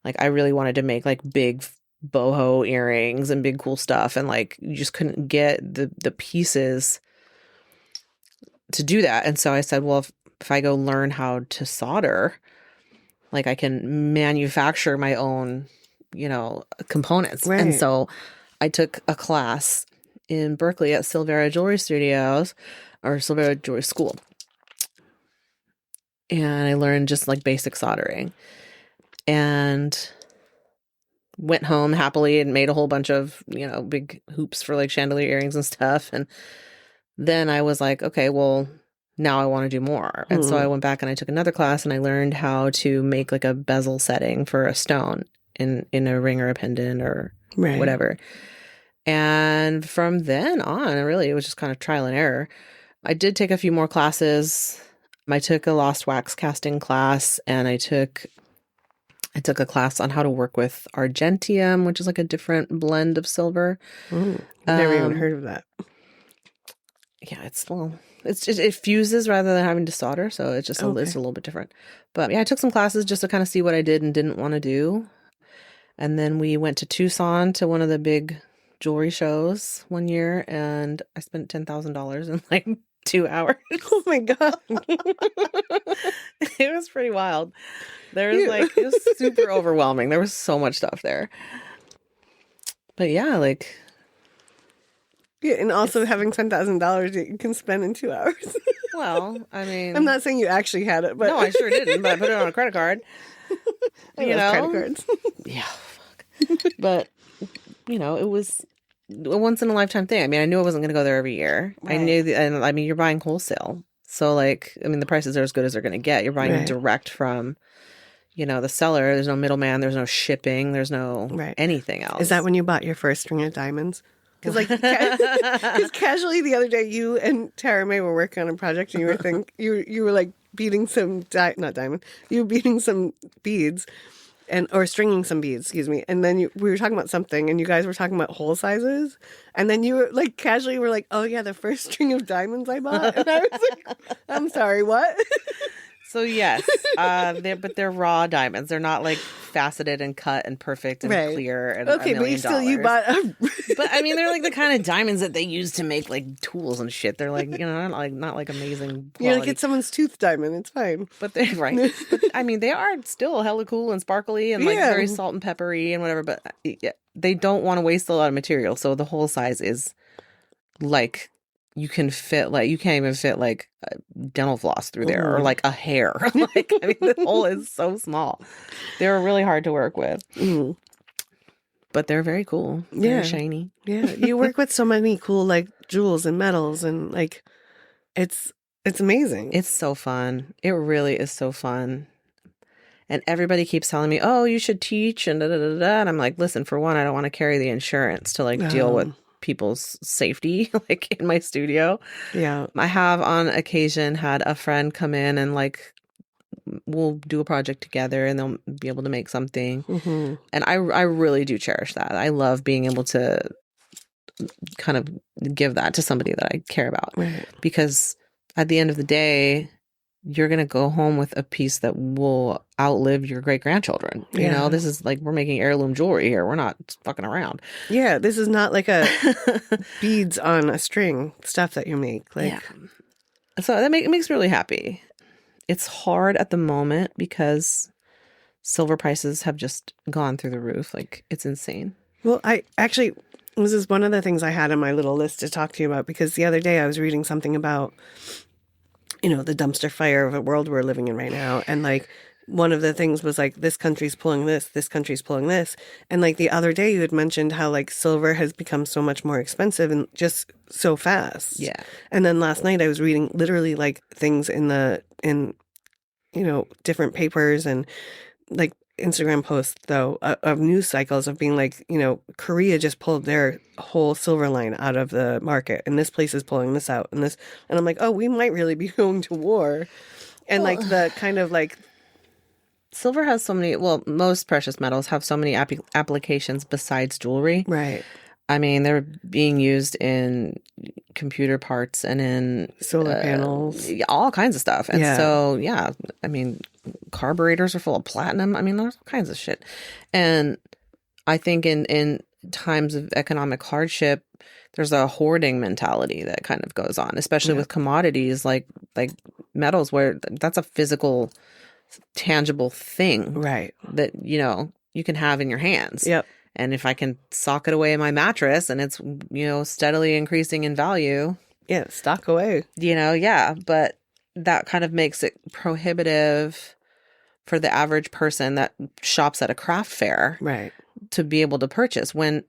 Like I really wanted to make like big boho earrings and big cool stuff, and like you just couldn't get the pieces to do that. And so I said, well, if I go learn how to solder, like I can manufacture my own components. Right. And so I took a class in Berkeley at Silvera Jewelry Studios or Silvera Jewelry School. And I learned just like basic soldering and went home happily and made a whole bunch of, big hoops for like chandelier earrings and stuff. And then I was like, okay, well, now I want to do more. And so I went back and I took another class and I learned how to make like a bezel setting for a stone in a ring or a pendant or whatever. And from then on, really, it was just kind of trial and error. I did take a few more classes. I took a lost wax casting class, and I took a class on how to work with argentium, which is like a different blend of silver. Never even heard of that. Yeah, it fuses rather than having to solder, so it's just it's a little bit different. But yeah, I took some classes just to kind of see what I did and didn't want to do. And then we went to Tucson to one of the big jewelry shows one year, and I spent $10,000 in like 2 hours. Oh my God. It was pretty wild. It was super overwhelming. There was so much stuff there. But yeah, yeah, and also having $10,000 that you can spend in 2 hours. Well, I mean, I'm not saying you actually had it, but no, I sure didn't, but I put it on a credit card. I love credit cards. Yeah, fuck. But it was a once in a lifetime thing. I mean, I knew I wasn't going to go there every year. Right. I knew, and I mean, you're buying wholesale, so the prices are as good as they're going to get. You're buying direct from, the seller. There's no middleman. There's no shipping. There's no anything else. Is that when you bought your first string of diamonds? Because casually the other day, you and Tara May were working on a project, and you were like beating some not diamond. You were beating some beads. Or stringing some beads, excuse me. And then we were talking about something, and you guys were talking about hole sizes. And then you were like, casually were like, oh yeah, the first string of diamonds I bought. And I was like, I'm sorry, what? So yes, but they're raw diamonds. They're not like faceted and cut and perfect and clear. And okay, but you bought. But I mean, they're like the kind of diamonds that they use to make like tools and shit. They're like not like amazing quality. You're like, it's someone's tooth diamond. It's fine. But they're right. But I mean, they are still hella cool and sparkly and like very salt and peppery and whatever. But they don't want to waste a lot of material, so the whole size is like. You can't even fit like dental floss through there or like a hair. Like, I mean, the hole is so small. They're really hard to work with. But they're very cool. Very shiny. Yeah. You work with so many cool like jewels and metals and like it's amazing. It's so fun. It really is so fun. And everybody keeps telling me, oh, you should teach and da da da da. And I'm like, listen, for one, I don't want to carry the insurance to like deal with people's safety like in my studio. Yeah. I have on occasion had a friend come in and like we'll do a project together and they'll be able to make something. And I really do cherish that. I love being able to kind of give that to somebody that I care about. Because at the end of the day, you're going to go home with a piece that will outlive your great-grandchildren. You know, this is like, we're making heirloom jewelry here. We're not fucking around. Yeah, this is not like a beads on a string stuff that you make. Like, so that makes me really happy. It's hard at the moment because silver prices have just gone through the roof. Like, it's insane. Well, this is one of the things I had on my little list to talk to you about, because the other day I was reading something about the dumpster fire of a world we're living in right now. And like, one of the things was like, this country's pulling this country's pulling this. And like the other day you had mentioned how like silver has become so much more expensive and just so fast. Yeah. And then last night I was reading literally like things in different papers and like Instagram posts though of news cycles of being like, Korea just pulled their whole silver line out of the market and this place is pulling this out and I'm like, oh, we might really be going to war. And like the kind of like silver has so many, most precious metals have so many applications besides jewelry. Right. I mean, they're being used in computer parts and in solar panels, all kinds of stuff. And so, I mean, carburetors are full of platinum. I mean, there's all kinds of shit. And I think in times of economic hardship, there's a hoarding mentality that kind of goes on, especially with commodities like metals, where that's a physical, tangible thing. Right. That, you can have in your hands. Yep. And if I can sock it away in my mattress and it's, steadily increasing in value. Yeah, stock away. Yeah. But that kind of makes it prohibitive for the average person that shops at a craft fair. Right. To be able to purchase when,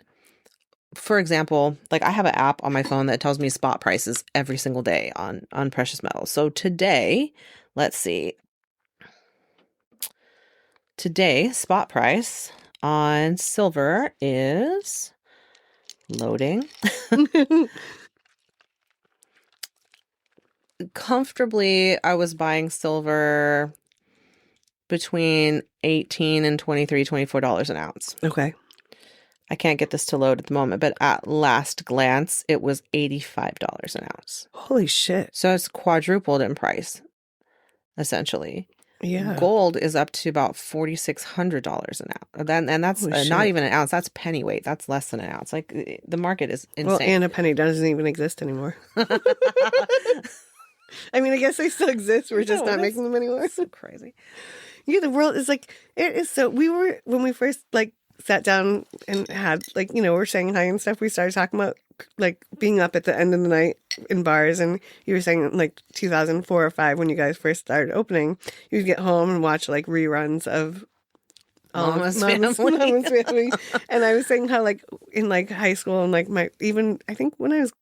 for example, like I have an app on my phone that tells me spot prices every single day on precious metals. So today, let's see. Today, spot price on silver is loading. Comfortably, I was buying silver between $18 and $24 an ounce. Okay. I can't get this to load at the moment, but at last glance, it was $85 an ounce. Holy shit. So it's quadrupled in price, essentially. Yeah. Gold is up to about $4,600 an ounce. And that's not even an ounce. That's penny weight. That's less than an ounce. Like, the market is insane. Well, and a penny doesn't even exist anymore. I mean, I guess they still exist. We're just not making them anymore. So crazy. Yeah, the world is like, it is so, when we first like sat down and had like, we're saying hi and stuff, we started talking about like being up at the end of the night in bars, and you were saying like 2004 or 5 when you guys first started opening, you'd get home and watch like reruns of Mama's Mama's Family. And I was saying how like in like high school and like I think when I was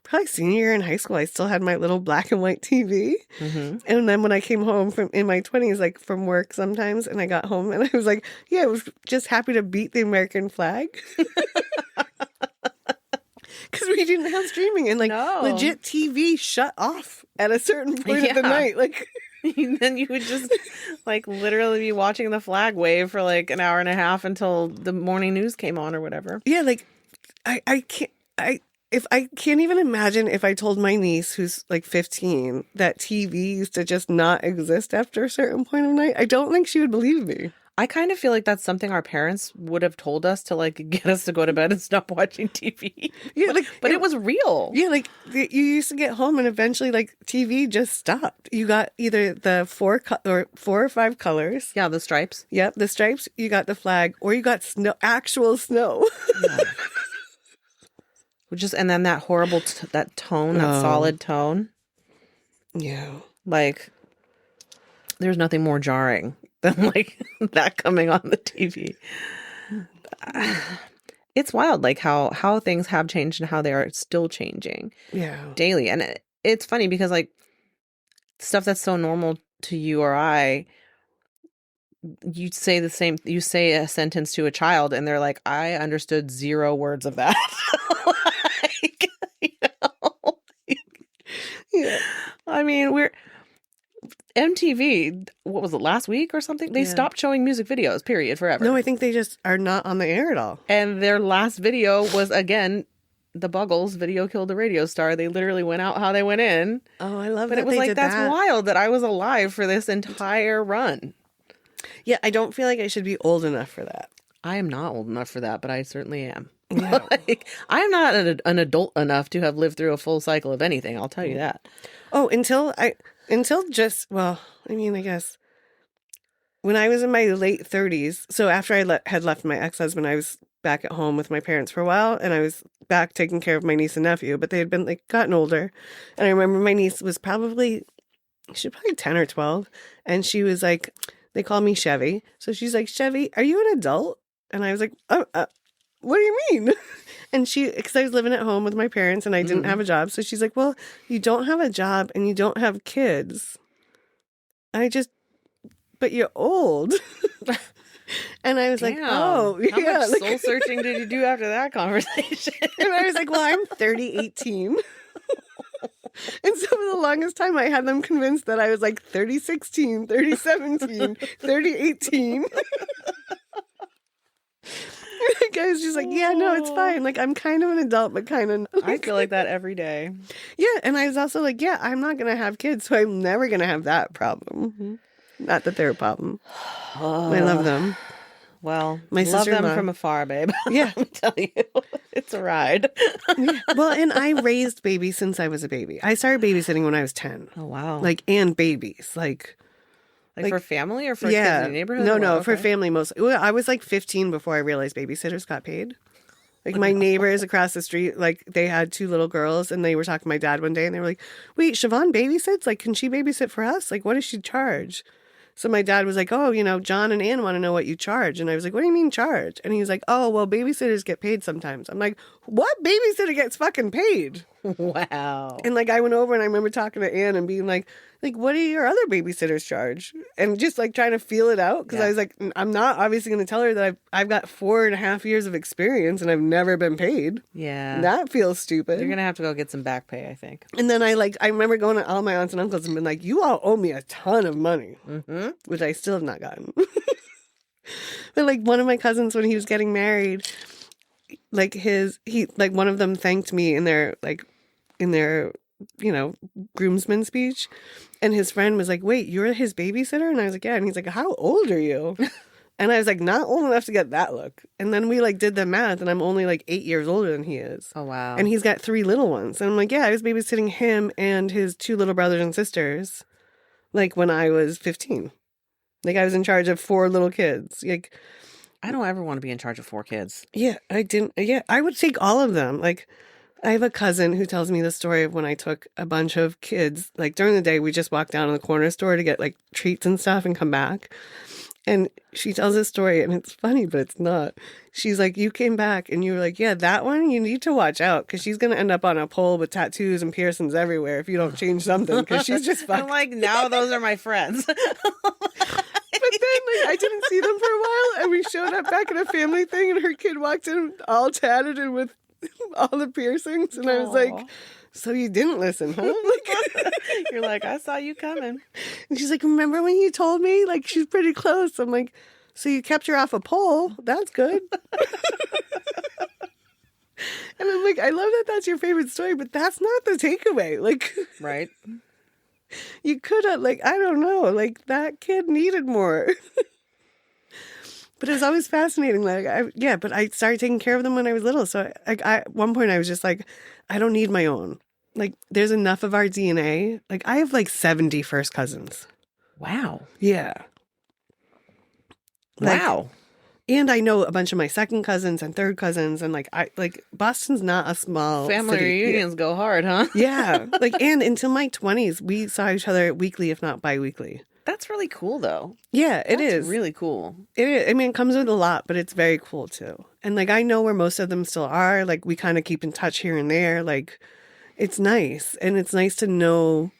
probably senior year in high school, I still had my little black and white TV. Mm-hmm. And then when I came home in my 20s, like from work sometimes, and I got home and I was like, I was just happy to beat the American flag. Because we didn't have streaming, and like legit TV shut off at a certain point of the night. Like, then you would just like literally be watching the flag wave for like an hour and a half until the morning news came on or whatever. Yeah, like I can't even imagine if I told my niece, who's like 15, that TV used to just not exist after a certain point of night. I don't think she would believe me. I kind of feel like that's something our parents would have told us to like get us to go to bed and stop watching TV. Yeah, like, but it was real. Yeah, like you used to get home and eventually like TV just stopped. You got either the 4 or 5 colors. Yeah, the stripes. Yep, the stripes. You got the flag, or you got actual snow. Yeah. And then that horrible that tone, that solid tone. Yeah, like there's nothing more jarring than like that coming on the TV. It's wild, like how things have changed and how they are still changing. Yeah, daily. And it's funny because like stuff that's so normal to you or I, you say a sentence to a child and they're like, I understood 0 words of that. Like, yeah. I mean, MTV, what was it, last week or something? They stopped showing music videos, period, forever. No, I think they just are not on the air at all. And their last video was, again, the Buggles, Video Killed the Radio Star. They literally went out how they went in. Oh, I love that. But it was like, that's wild that I was alive for this entire run. Yeah, I don't feel like I should be old enough for that. I am not old enough for that, but I certainly am. Yeah. Like, I am not an adult enough to have lived through a full cycle of anything. I'll tell you that. Oh, I guess when I was in my late 30s, so after I had left my ex-husband, I was back at home with my parents for a while, and I was back taking care of my niece and nephew, but they had been like gotten older. And I remember my niece was probably 10 or 12, and she was like, they call me Chevy. So she's like, Chevy, are you an adult? And I was like, what do you mean? And because I was living at home with my parents and I didn't have a job. So she's like, well, you don't have a job and you don't have kids. But you're old. And I was like, oh, yeah. How much soul searching did you do after that conversation? And I was like, well, I'm 3018. And so for the longest time, I had them convinced that I was like 3016, 3017, 3018. I was just like, yeah, no, it's fine. Like, I'm kind of an adult, but kind of not. I feel like that every day. Yeah, and I was also like, yeah, I'm not going to have kids, so I'm never going to have that problem. Mm-hmm. Not that they're a problem. I love them. Well, my love them from afar, babe. Yeah. I'm telling you, it's a ride. Yeah. Well, and I raised babies since I was a baby. I started babysitting when I was 10. Oh, wow. Like, and babies. Like, Like for family or for kids in the neighborhood? No, for family mostly. Well, I was like 15 before I realized babysitters got paid. Like my neighbors across the street, like they had two little girls and they were talking to my dad one day and they were like, wait, Siobhan babysits? Like, can she babysit for us? Like, what does she charge? So my dad was like, oh, John and Ann want to know what you charge. And I was like, what do you mean charge? And he was like, oh, well, babysitters get paid sometimes. I'm like, what babysitter gets fucking paid? Wow. And like I went over and I remember talking to Ann and being like, what do your other babysitters charge? And just like trying to feel it out because I was like, I'm not obviously going to tell her that I've got 4.5 years of experience and I've never been paid. Yeah. That feels stupid. You're going to have to go get some back pay, I think. And then I remember going to all my aunts and uncles and being like, you all owe me a ton of money, which I still have not gotten. But like one of my cousins, when he was getting married, like one of them thanked me in their groomsman speech. And his friend was like, wait, you're his babysitter? And I was like, yeah. And he's like, how old are you? And I was like, not old enough to get that look. And then we like did the math and I'm only like 8 years older than he is. Oh, wow. And he's got 3 little ones. And I'm like, yeah, I was babysitting him and his 2 little brothers and sisters like when I was 15. Like I was in charge of 4 little kids. Like I don't ever want to be in charge of 4 kids. Yeah, I didn't. Yeah, I would take all of them. Like I have a cousin who tells me the story of when I took a bunch of kids. Like during the day, we just walked down to the corner store to get like treats and stuff and come back. And she tells this story and it's funny, but it's not. She's like, you came back and you were like, yeah, that one, you need to watch out because she's going to end up on a pole with tattoos and piercings everywhere if you don't change something because she's just fucked. I'm like, now those are my friends. But then like, I didn't see them for a while and we showed up back at a family thing and her kid walked in all tatted and with all the piercings. And I was like, so you didn't listen, huh? Like, you're like, I saw you coming. And she's like, remember when you told me? Like, she's pretty close. I'm like, so you kept her off a pole? That's good. And I'm like, I love that that's your favorite story, but that's not the takeaway. Like, right. You could have, like, I don't know, like, that kid needed more. But it was always fascinating. Like, but I started taking care of them when I was little. So at one point I was just like, I don't need my own. Like, there's enough of our DNA. Like, I have like 70 first cousins. Wow. Yeah. Wow. And I know a bunch of my second cousins and third cousins. And like Boston's not a small family city. reunions go hard, huh? Yeah. Like, and until my 20s, we saw each other weekly, if not bi-weekly. That's really cool, though. Yeah, it is. Really cool. It is. I mean, it comes with a lot, but it's very cool, too. And, like, I know where most of them still are. Like, we kind of keep in touch here and there. Like, it's nice. And it's nice to know,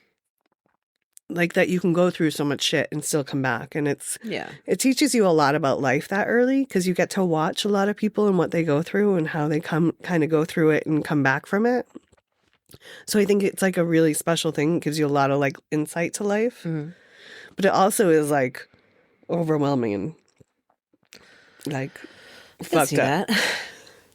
like, that you can go through so much shit and still come back. And it teaches you a lot about life that early because you get to watch a lot of people and what they go through and how they kind of go through it and come back from it. So I think it's, like, a really special thing. It gives you a lot of, like, insight to life. Mm-hmm. But it also is like overwhelming and like fucked up.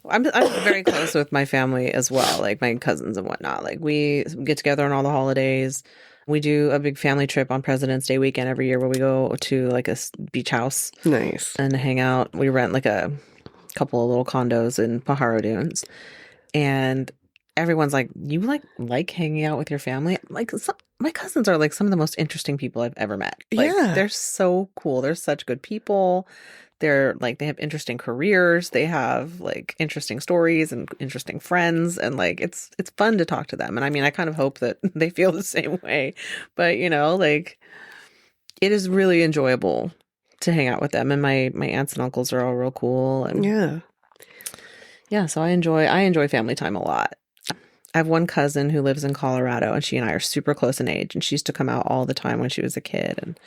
I'm very close with my family as well, like my cousins and whatnot. Like we get together on all the holidays. We do a big family trip on President's Day weekend every year where we go to like a beach house. Nice. And hang out. We rent like a couple of little condos in Pajaro Dunes. And everyone's like, you like hanging out with your family? Like my cousins are like some of the most interesting people I've ever met. Like, they're so cool. They're such good people. They're like, they have interesting careers. They have like interesting stories and interesting friends. And like, it's fun to talk to them. And I mean, I kind of hope that they feel the same way, but like it is really enjoyable to hang out with them. And my aunts and uncles are all real cool. And yeah. So I enjoy family time a lot. I have one cousin who lives in Colorado and she and I are super close in age and she used to come out all the time when she was a kid. And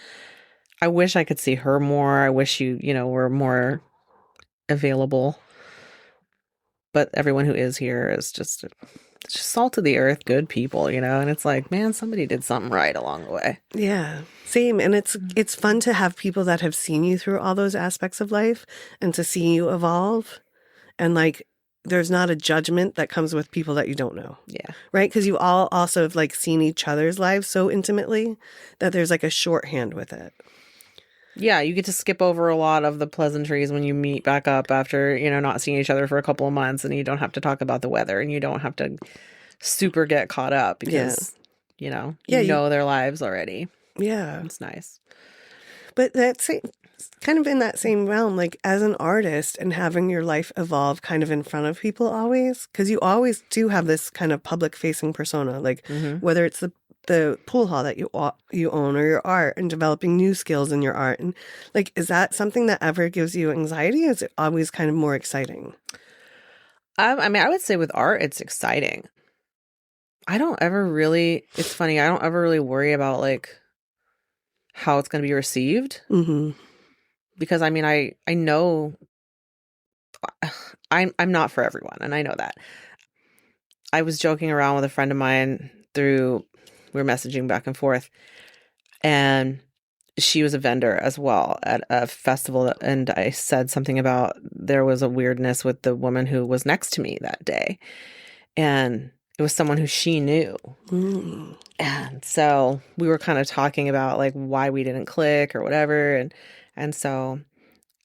I wish I could see her more. I wish you were more available. But everyone who is here is just salt of the earth, good people, and it's like, man, somebody did something right along the way. Yeah, same. And it's fun to have people that have seen you through all those aspects of life and to see you evolve. And like, there's not a judgment that comes with people that you don't know. Yeah. Right? Because you all also have like seen each other's lives so intimately that there's like a shorthand with it. Yeah, you get to skip over a lot of the pleasantries when you meet back up after, not seeing each other for a couple of months, and you don't have to talk about the weather and you don't have to super get caught up because, you know their lives already. Yeah. It's nice. But that's kind of in that same realm, like as an artist and having your life evolve kind of in front of people always, because you always do have this kind of public facing persona, like whether it's the pool hall that you own or your art and developing new skills in your art. And like, is that something that ever gives you anxiety? Or is it always kind of more exciting? I mean, I would say with art, it's exciting. It's funny, I don't ever really worry about like how it's going to be received. Mm-hmm. Because I mean, I know I'm not for everyone, and I know that. I was joking around with a friend of mine we were messaging back and forth, and she was a vendor as well at a festival, and I said something about there was a weirdness with the woman who was next to me that day, and it was someone who she knew. Mm. And so we were kind of talking about like why we didn't click or whatever, and so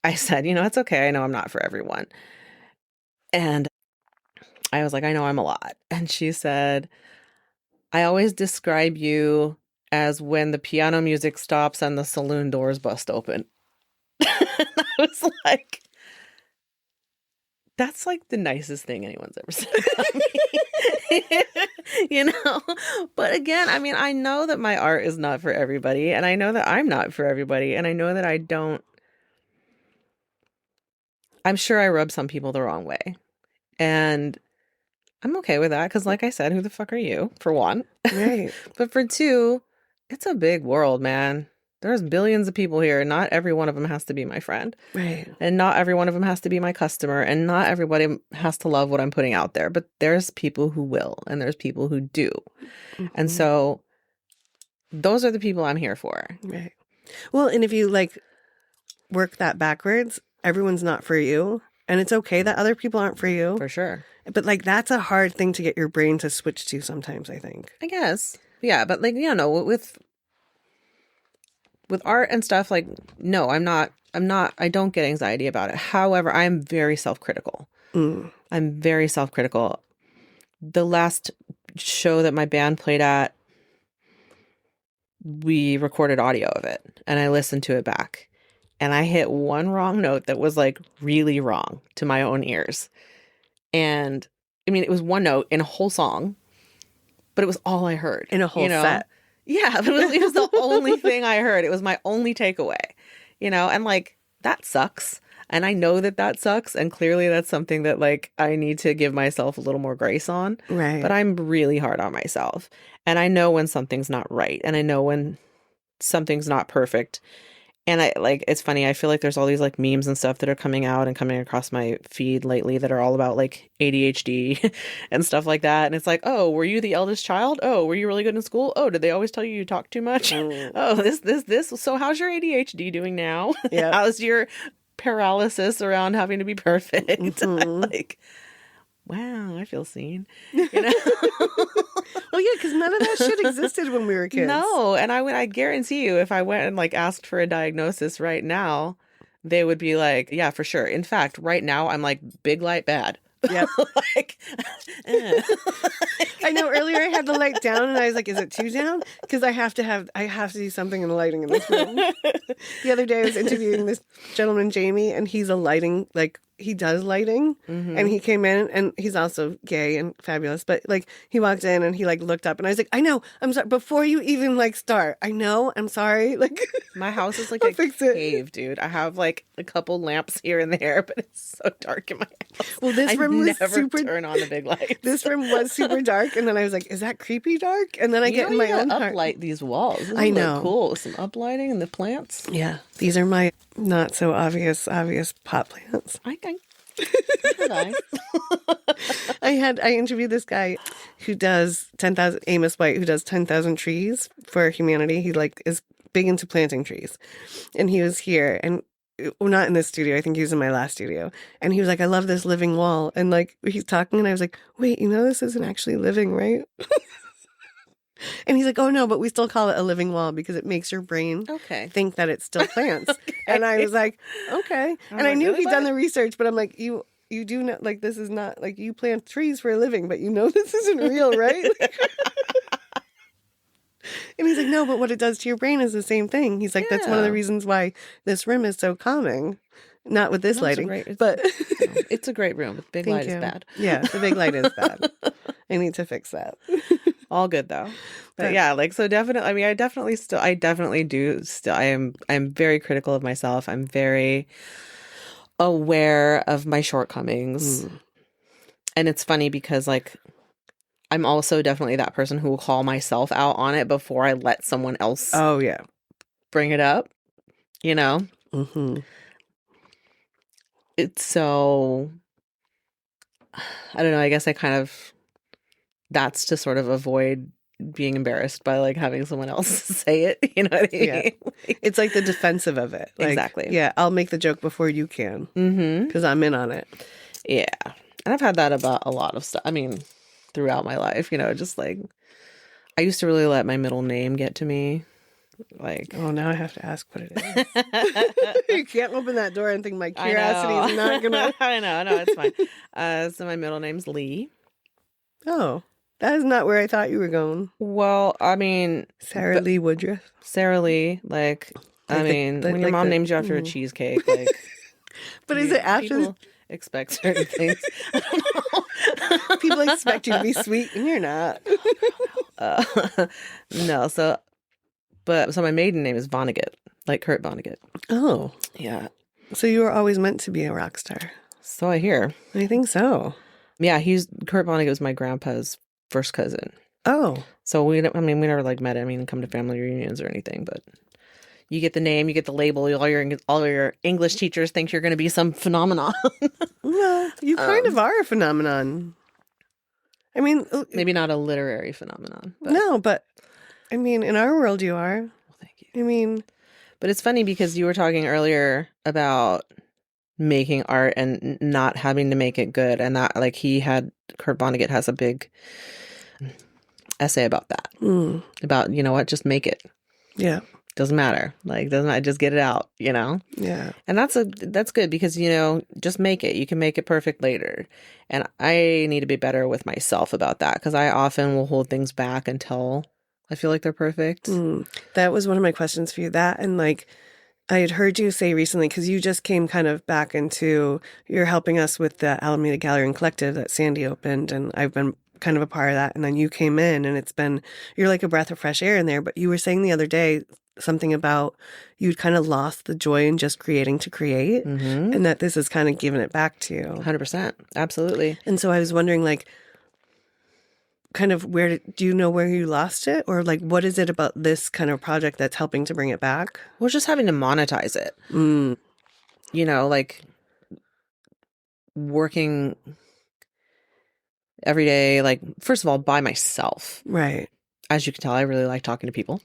I said, it's okay. I know I'm not for everyone. And I was like, I know I'm a lot. And she said, I always describe you as when the piano music stops and the saloon doors bust open. And I was like, that's like the nicest thing anyone's ever said about me. But again, I mean, I know that my art is not for everybody, and I know that I'm not for everybody, and I know that I'm sure I rub some people the wrong way, and I'm okay with that because, like I said, who the fuck are you, for one? Right. But for two, it's a big world, man. There's billions of people here. Not every one of them has to be my friend. Right. And not every one of them has to be my customer. And not everybody has to love what I'm putting out there. But there's people who will. And there's people who do. Mm-hmm. And so those are the people I'm here for. Right. Well, and if you like work that backwards, everyone's not for you. And it's okay that other people aren't for you. For sure. But like that's a hard thing to get your brain to switch to sometimes, I think. I guess. Yeah. But like, with art and stuff, like, no, I don't get anxiety about it. However, I'm very self-critical. I'm very self-critical. The last show that my band played at, we recorded audio of it and I listened to it back and I hit one wrong note that was like really wrong to my own ears. And I mean, it was one note in a whole song, but it was all I heard in a whole set. Yeah, but it was the only thing I heard. It was my only takeaway, and like that sucks. And I know that sucks. And clearly that's something that like I need to give myself a little more grace on. Right. But I'm really hard on myself. And I know when something's not right. And I know when something's not perfect. And it's funny, I feel like there's all these like memes and stuff that are coming out and coming across my feed lately that are all about like ADHD and stuff like that. And it's like, oh, were you the eldest child? Oh, were you really good in school? Oh, did they always tell you talk too much? Oh, this. So how's your ADHD doing now? Yeah. How's your paralysis around having to be perfect? Mm-hmm. Like, wow, I feel seen. Well, yeah, because none of that shit existed when we were kids. No, and I guarantee you, if I went and like asked for a diagnosis right now, they would be like, yeah, for sure. In fact, right now I'm like big light bad. Yep. I know earlier I had the light down and I was like, is it too down? Because I have to do something in the lighting in this room. The other day I was interviewing this gentleman, Jamie, and he's a lighting, like he does lighting. Mm-hmm. And he came in and he's also gay and fabulous. But like he walked in and he like looked up and I was like, I know, I'm sorry. Before you even like start, I know, I'm sorry. Like my house is like a cave, dude. I have like a couple lamps here and there, but it's so dark in my house. Well, this room was super turn on the big lights. This room was super dark, and then I was like, "Is that creepy dark?" And then I get in my own heart. Uplight these walls. Isn't I know, that cool. With some uplighting and the plants. Yeah, these are my not so obvious pot plants. I interviewed this guy who does 10,000, Amos White, who does 10,000 trees for humanity. He like is big into planting trees, and he was here and. Well, not in this studio. I think he was in my last studio. And he was like, I love this living wall. And like, he's talking and I was like, wait, this isn't actually living, right? And he's like, oh no, but we still call it a living wall because it makes your brain think that it's still plants. Okay. And I was like, okay. And I knew he'd done the research, but I'm like, you do not, like, this is not, like, you plant trees for a living, but this isn't real, right? And he's like, no, but what it does to your brain is the same thing. He's like, that's one of the Yeah. reasons why this room is so calming. Not with this No, lighting, it's but it's a great room. The big thank light is you. bad. Yeah, the big light is bad. I need to fix that. All good though. But But- yeah, like so definitely, I mean, I definitely do still, I'm very critical of myself. I'm very aware of my shortcomings. And it's funny because like I'm also definitely that person who will call myself out on it before I let someone else Oh, yeah. bring it up, you know? Mm-hmm. It's so, I don't know, I guess I kind of, that's to sort of avoid being embarrassed by like having someone else say it, you know what I mean? Yeah. It's like the defensive of it. Like, Exactly. yeah, I'll make the joke before you can because I'm in on it. Yeah. And I've had that about a lot of stuff. I mean, throughout my life, you know, just like, I used to really let my middle name get to me. Like, Oh, now I have to ask what it is. You can't open that door and think my curiosity is not gonna. I know, no, it's fine. So my middle name's Lee. Oh, that is not where I thought you were going. Well, I mean, Sarah Lee Woodruff. Sarah Lee, like I Like mean, when your mom names you after a cheesecake, like, But is it after people expect certain things? I don't know. people expect you to be sweet and you're not? No, so my maiden name is Vonnegut, like Kurt Vonnegut. Oh, Yeah. so you were always meant to be a rock star. So I hear. I think so. Yeah, Kurt Vonnegut was my grandpa's first cousin. Oh, So we never like met him. He didn't come to family reunions or anything, but you get the name, you get the label. All your English teachers think you're going to be some phenomenon. well, you kind of are a phenomenon. I mean, Maybe not a literary phenomenon. But, no, but I mean, in our world, you are. well, thank you. I mean, But it's funny because you were talking earlier about making art and not having to make it good, and that like Kurt Vonnegut has a big essay about that. About, you know what, just make it. yeah, Doesn't matter. Like, doesn't matter, just get it out, you know? yeah. And that's good because, you know, just make it. You can make it perfect later. And I need to be better with myself about that because I often will hold things back until I feel like they're perfect. That was one of my questions for you. That and like, I had heard you say recently, because you just came kind of back into, you're helping us with the Alameda Gallery Collective that Sandy opened, and I've been kind of a part of that. And then you came in, and you're like a breath of fresh air in there. But you were saying the other day something about you'd kind of lost the joy in just creating to create, and that this is kind of giving it back to you. 100%. Absolutely. And so I was wondering, like, kind of do you know where you lost it, or like what is it about this kind of project that's helping to bring it back? We're just having to monetize it. You know, like working every day, like first of all, by myself. Right. As you can tell, I really like talking to people.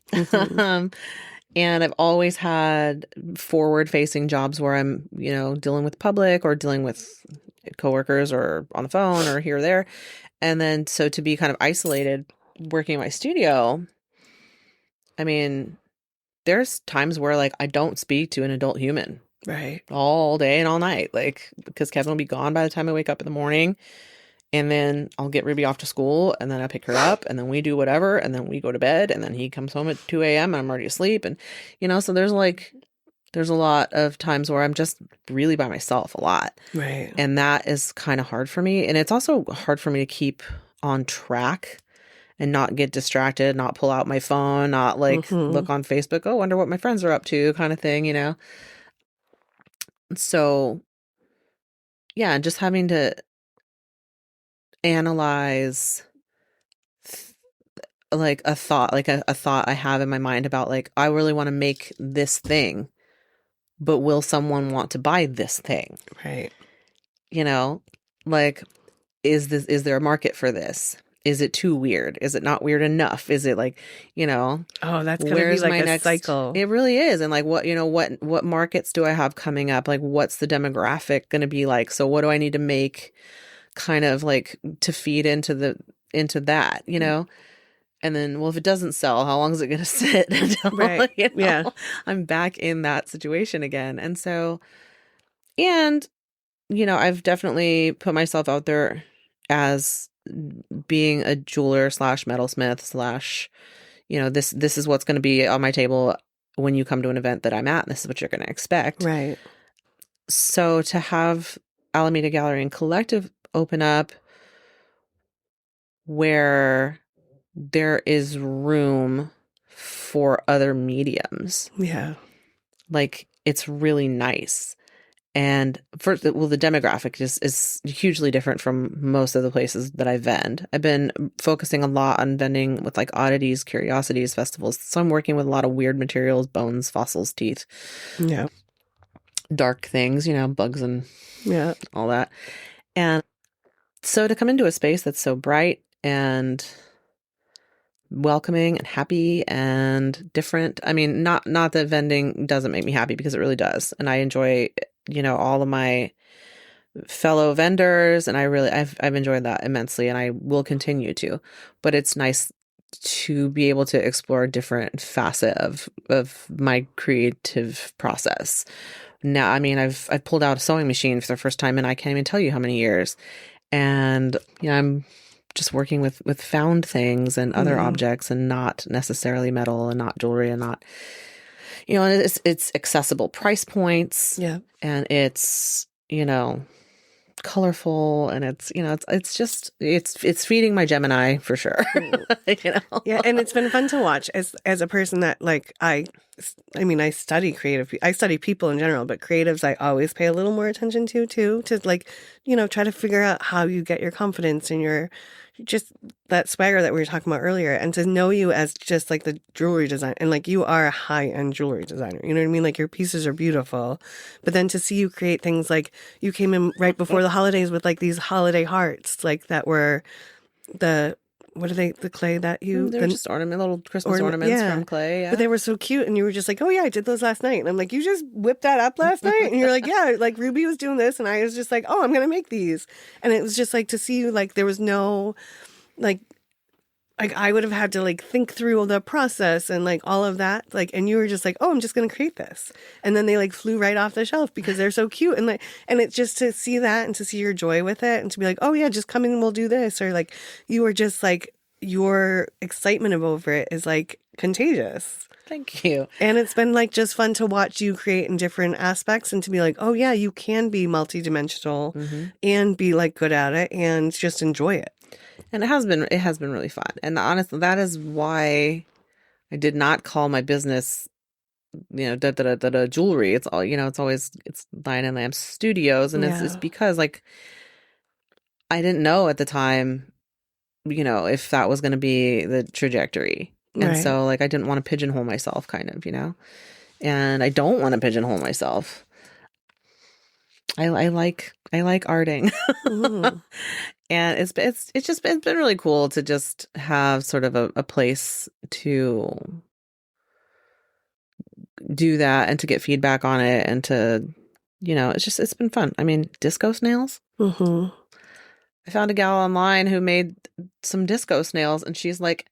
And I've always had forward-facing jobs where I'm, you know, dealing with public or dealing with coworkers or on the phone or here or there. And then so to be kind of isolated working in my studio, I mean, there's times where like I don't speak to an adult human Right. all day and all night, like because Kevin will be gone by the time I wake up in the morning. And then I'll get Ruby off to school, and then I pick her up, and then we do whatever, and then we go to bed, and then he comes home at 2 a.m. and I'm already asleep. And, you know, so there's a lot of times where I'm just really by myself a lot. Right. And that is kind of hard for me. And it's also hard for me to keep on track and not get distracted, not pull out my phone, not like look on Facebook, oh, wonder what my friends are up to kind of thing, you know? So, yeah, just having to analyze like a thought I have in my mind about like I really want to make this thing, but will someone want to buy this thing? Right. You know, like is there a market for this? Is it too weird? Is it not weird enough? Is it like, you know, Oh, that's gonna be like a cycle. It really is. And like what, you know, what markets do I have coming up? Like what's the demographic going to be like? So what do I need to make kind of like to feed into that, you know? And then, well, if it doesn't sell, how long is it going to sit until Right. you know, Yeah. I'm back in that situation again? And so, and, you know, I've definitely put myself out there as being a jeweler / metalsmith / this is what's going to be on my table when you come to an event that I'm at, and this is what you're going to expect. Right. So to have Alameda Gallery and Collective open up where there is room for other mediums, Yeah. like, it's really nice. And first, well, the demographic is hugely different from most of the places that I vend. I've been focusing a lot on vending with like oddities, curiosities, festivals. So I'm working with a lot of weird materials, bones, fossils, teeth, Yeah. dark things, bugs and Yeah. all that. And so to come into a space that's so bright and welcoming and happy and different. I mean, not that vending doesn't make me happy, because it really does. And I enjoy, all of my fellow vendors, and I've enjoyed that immensely, and I will continue to. But it's nice to be able to explore a different facet of my creative process. Now, I mean, I've pulled out a sewing machine for the first time, and I can't even tell you how many years. And I'm just working with found things and other objects, and not necessarily metal, and not jewelry, and not, and it's accessible price points. Yeah. And it's, colorful, and it's feeding my Gemini for sure. Yeah, and it's been fun to watch as a person that like I study I study people in general, but creatives I always pay a little more attention to like, try to figure out how you get your confidence and your just that swagger that we were talking about earlier, and to know you as just like the jewelry design, and like you are a high-end jewelry designer, you know what I mean? Like your pieces are beautiful, but then to see you create things like you came in right before the holidays with like these holiday hearts, like that were what are they, the clay that they're just little Christmas ornaments from clay. Yeah. But they were so cute, and you were just like, oh yeah, I did those last night. And I'm like, you just whipped that up last night? And you're like, yeah, like Ruby was doing this, and I was just like, oh, I'm gonna make these. And it was just like to see you, like there was no like I would have had to like think through the process and like all of that, like, and you were just like, oh, I'm just gonna create this, and then they like flew right off the shelf because they're so cute, and like, and it's just to see that and to see your joy with it, and to be like, oh yeah, just come in and we'll do this, or like you were just like, your excitement over it is like contagious. Thank you. And it's been like just fun to watch you create in different aspects, and to be like, oh yeah, you can be multidimensional and be like good at it and just enjoy it. And it has been really fun. And honestly, that is why I did not call my business, jewelry. It's all, it's Lion and Lamb Studios. And it's because like, I didn't know at the time, if that was going to be the trajectory. And so like, I didn't want to pigeonhole myself kind of, and I don't want to pigeonhole myself. I like arting. And it's been really cool to just have sort of a place to do that and to get feedback on it, and to, it's been fun. I mean, disco snails. I found a gal online who made some disco snails, and she's like,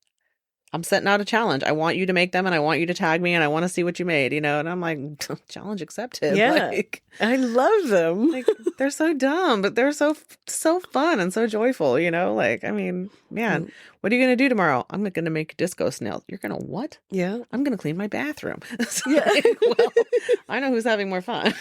I'm setting out a challenge. I want you to make them, and I want you to tag me, and I want to see what you made, and I'm like, challenge accepted. Yeah. Like, I love them. like, they're so dumb, but they're so fun and so joyful, like, I mean, man, what are you going to do tomorrow? I'm going to make disco snails. You're going to what? Yeah. I'm going to clean my bathroom. So Yeah. like, well, I know who's having more fun.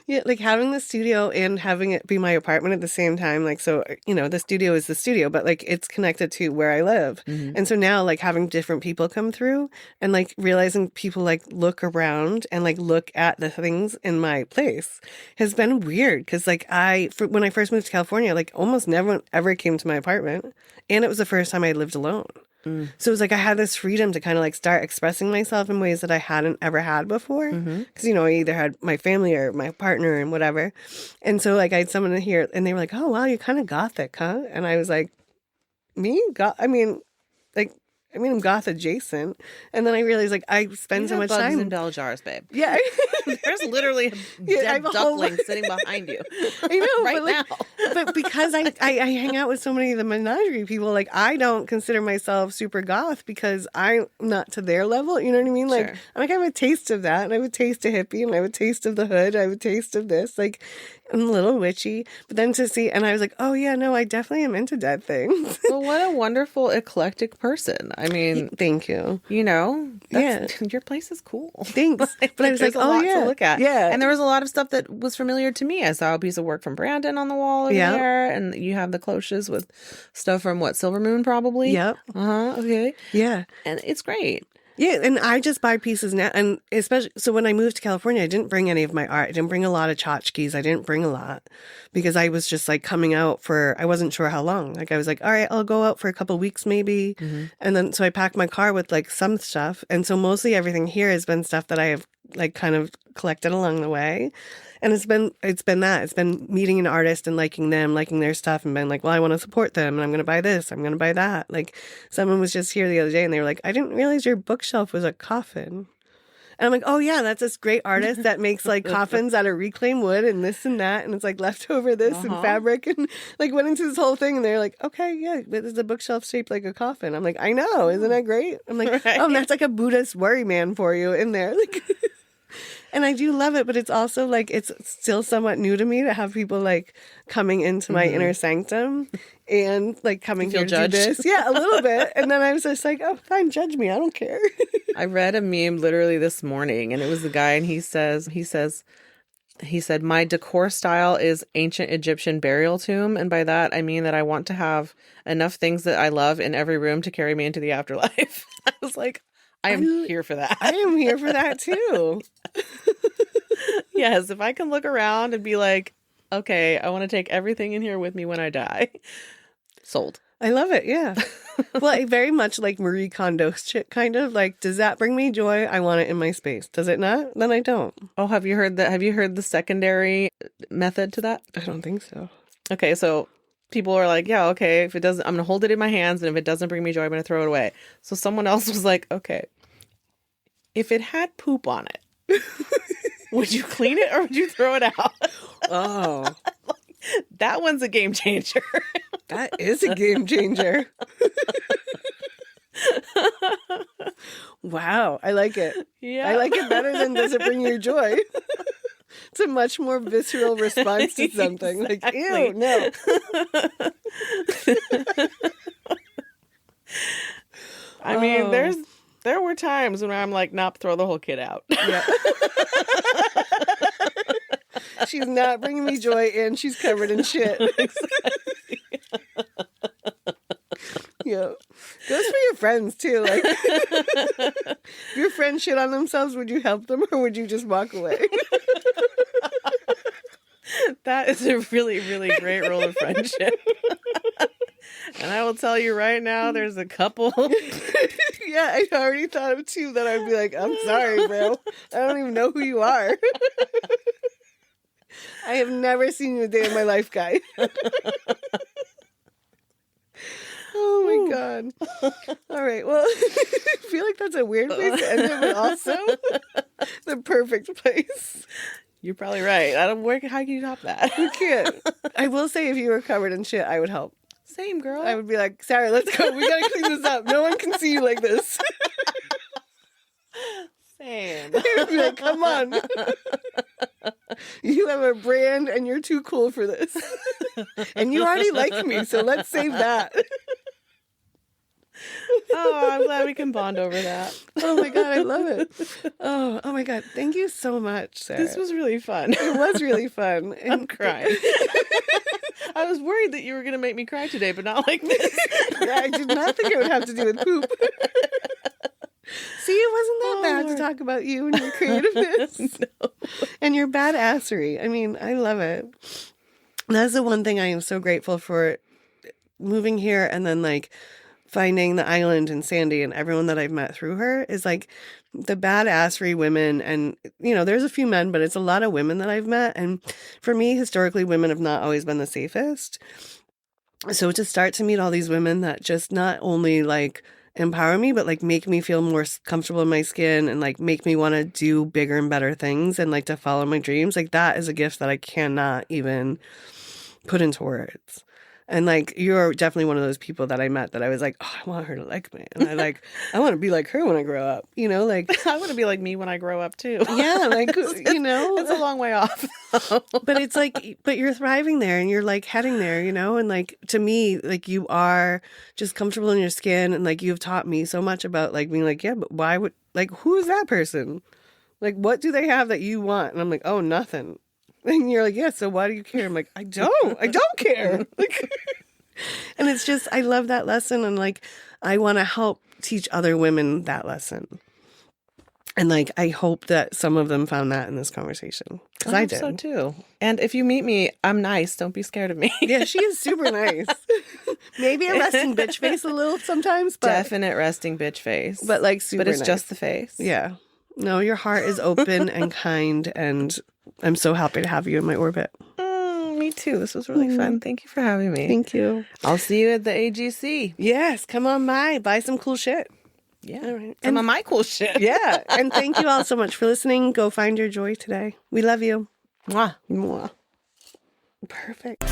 Yeah, like having the studio and having it be my apartment at the same time. Like, so, the studio is the studio, but like it's connected to where I live. And so now like having different people come through and like realizing people like look around and like look at the things in my place has been weird. Cause like when I first moved to California, like almost never ever came to my apartment. And it was the first time I lived alone. So it was like I had this freedom to kind of like start expressing myself in ways that I hadn't ever had before. Because, I either had my family or my partner and whatever. And so like I had someone here and they were like, oh, wow, you're kind of gothic, huh? And I was like, me? I'm goth adjacent. And then I realized like I spend so much bugs time in bell jars, babe. Yeah. There's literally a dead duckling sitting behind you. I know, right now. But because I hang out with so many of the menagerie people, like I don't consider myself super goth because I'm not to their level. You know what I mean? Like I have a taste of that, and I have a taste of hippie, and I have a taste of the hood, I have a taste of this. Like I'm a little witchy. But then to see, and I was like, oh yeah, no, I definitely am into dead things. Well, what a wonderful eclectic person. I I mean, Thank you. you know, your place is cool. Thanks. But I was like, there's a oh lot yeah, to look at. yeah. And there was a lot of stuff that was familiar to me. I saw a piece of work from Brandon on the wall over Yep. there, and you have the cloches with stuff from what, Silver Moon probably? Yep. Okay. Yeah. And it's great. Yeah, and I just buy pieces now, and especially so when I moved to California, I didn't bring any of my art. I didn't bring a lot of tchotchkes. I didn't bring a lot because I was just like coming out for, I wasn't sure how long. Like I was like, all right, I'll go out for a couple weeks maybe, and then so I packed my car with like some stuff, and so mostly everything here has been stuff that I have like kind of collected along the way. And it's been meeting an artist and liking them, liking their stuff, and being like, well, I want to support them, and I'm going to buy this, I'm going to buy that. Like someone was just here the other day, and they were like, I didn't realize your bookshelf was a coffin. And I'm like, oh yeah, that's this great artist that makes like coffins out of reclaimed wood and this and that, and it's like leftover this and fabric, and like went into this whole thing, and they're like, okay, yeah, but it's a bookshelf shaped like a coffin. I'm like, I know, isn't that great? I'm like, Right. oh, and that's like a Buddhist worry man for you in there, like. And I do love it, but it's also like it's still somewhat new to me to have people like coming into my inner sanctum and like coming here to do this. Yeah, a little bit. And then I was just like, oh, fine, judge me. I don't care. I read a meme literally this morning, and it was the guy, and he said, my decor style is ancient Egyptian burial tomb. And by that, I mean that I want to have enough things that I love in every room to carry me into the afterlife. I was like, I am here for that. I am here for that too. Yes, if I can look around and be like, okay, I want to take everything in here with me when I die. Sold. I love it. Yeah. Well, I very much like Marie Kondo shit, kind of like, does that bring me joy? I want it in my space. Does it not? Then I don't. Oh, have you heard that? Have you heard the secondary method to that? I don't think so. Okay, so people are like, yeah, okay, if it doesn't, I'm going to hold it in my hands, and if it doesn't bring me joy, I'm going to throw it away. So someone else was like, okay, if it had poop on it, would you clean it or would you throw it out? Oh, that one's a game changer. that is a game changer. Wow, I like it. Yeah. I like it better than does it bring you joy? It's a much more visceral response to something. Like, ew, no. I mean, there were times when I'm like, nope, throw the whole kid out. Yeah. She's not bringing me joy, and she's covered in shit. Exactly. Yeah. Goes for your friends too. Like, if your friends shit on themselves, would you help them or would you just walk away? That is a really, really great rule of friendship. And I will tell you right now, there's a couple. Yeah, I already thought of two that I'd be like, I'm sorry, bro. I don't even know who you are. I have never seen you a day in my life, guy. Oh my God. All right. Well, I feel like that's a weird place to end it, but also the perfect place. You're probably right. I don't work. How can you top that? You can't. I will say, if you were covered in shit, I would help. Same, girl. I would be like, Sarah, let's go. We gotta clean this up. No one can see you like this. Same. I would be like, come on. You have a brand and you're too cool for this. And you already like me, so let's save that. Oh, I'm glad we can bond over that. Oh my God, I love it. Oh my God. Thank you so much, Sarah. This was really fun. It was really fun. And I'm crying. I was worried that you were going to make me cry today, but not like this. Yeah, I did not think it would have to do with poop. See, it wasn't that bad Lord. to talk about you and your creativeness. No. And your badassery. I mean, I love it. That's the one thing I am so grateful for moving here and then like finding the island and Sandy and everyone that I've met through her is like the badassery women. And, you know, there's a few men, but it's a lot of women that I've met. And for me, historically, women have not always been the safest. So to start to meet all these women that just not only like empower me, but like make me feel more comfortable in my skin and like make me want to do bigger and better things and like to follow my dreams, like that is a gift that I cannot even put into words. And like, you're definitely one of those people that I met that I was like, oh, I want her to like me. And I want to be like her when I grow up, like. I want to be like me when I grow up too. Yeah, like, It's a long way off. But it's like, but you're thriving there and you're like heading there, and like, to me, like, you are just comfortable in your skin. And like, you've taught me so much about like being like, yeah, but why would, like, who is that person? Like, what do they have that you want? And I'm like, oh, nothing. And you're like, yeah, so why do you care? I'm like, I don't care. Like, and it's just, I love that lesson. And like, I want to help teach other women that lesson. And like, I hope that some of them found that in this conversation. Because I did. So too. And if you meet me, I'm nice. Don't be scared of me. Yeah, she is super nice. Maybe a resting bitch face a little sometimes. But, definite resting bitch face. But like super But it's nice. just the face. Yeah. No, your heart is open and kind. And I'm so happy to have you in my orbit. Me too. This was really fun. Thank you for having me. Thank you. I'll see you at the AGC. Yes, come on by. Buy some cool shit. Yeah. All right. Some of my cool shit. Yeah. And thank you all so much for listening. Go find your joy today. We love you. Mwah. Mwah. Perfect.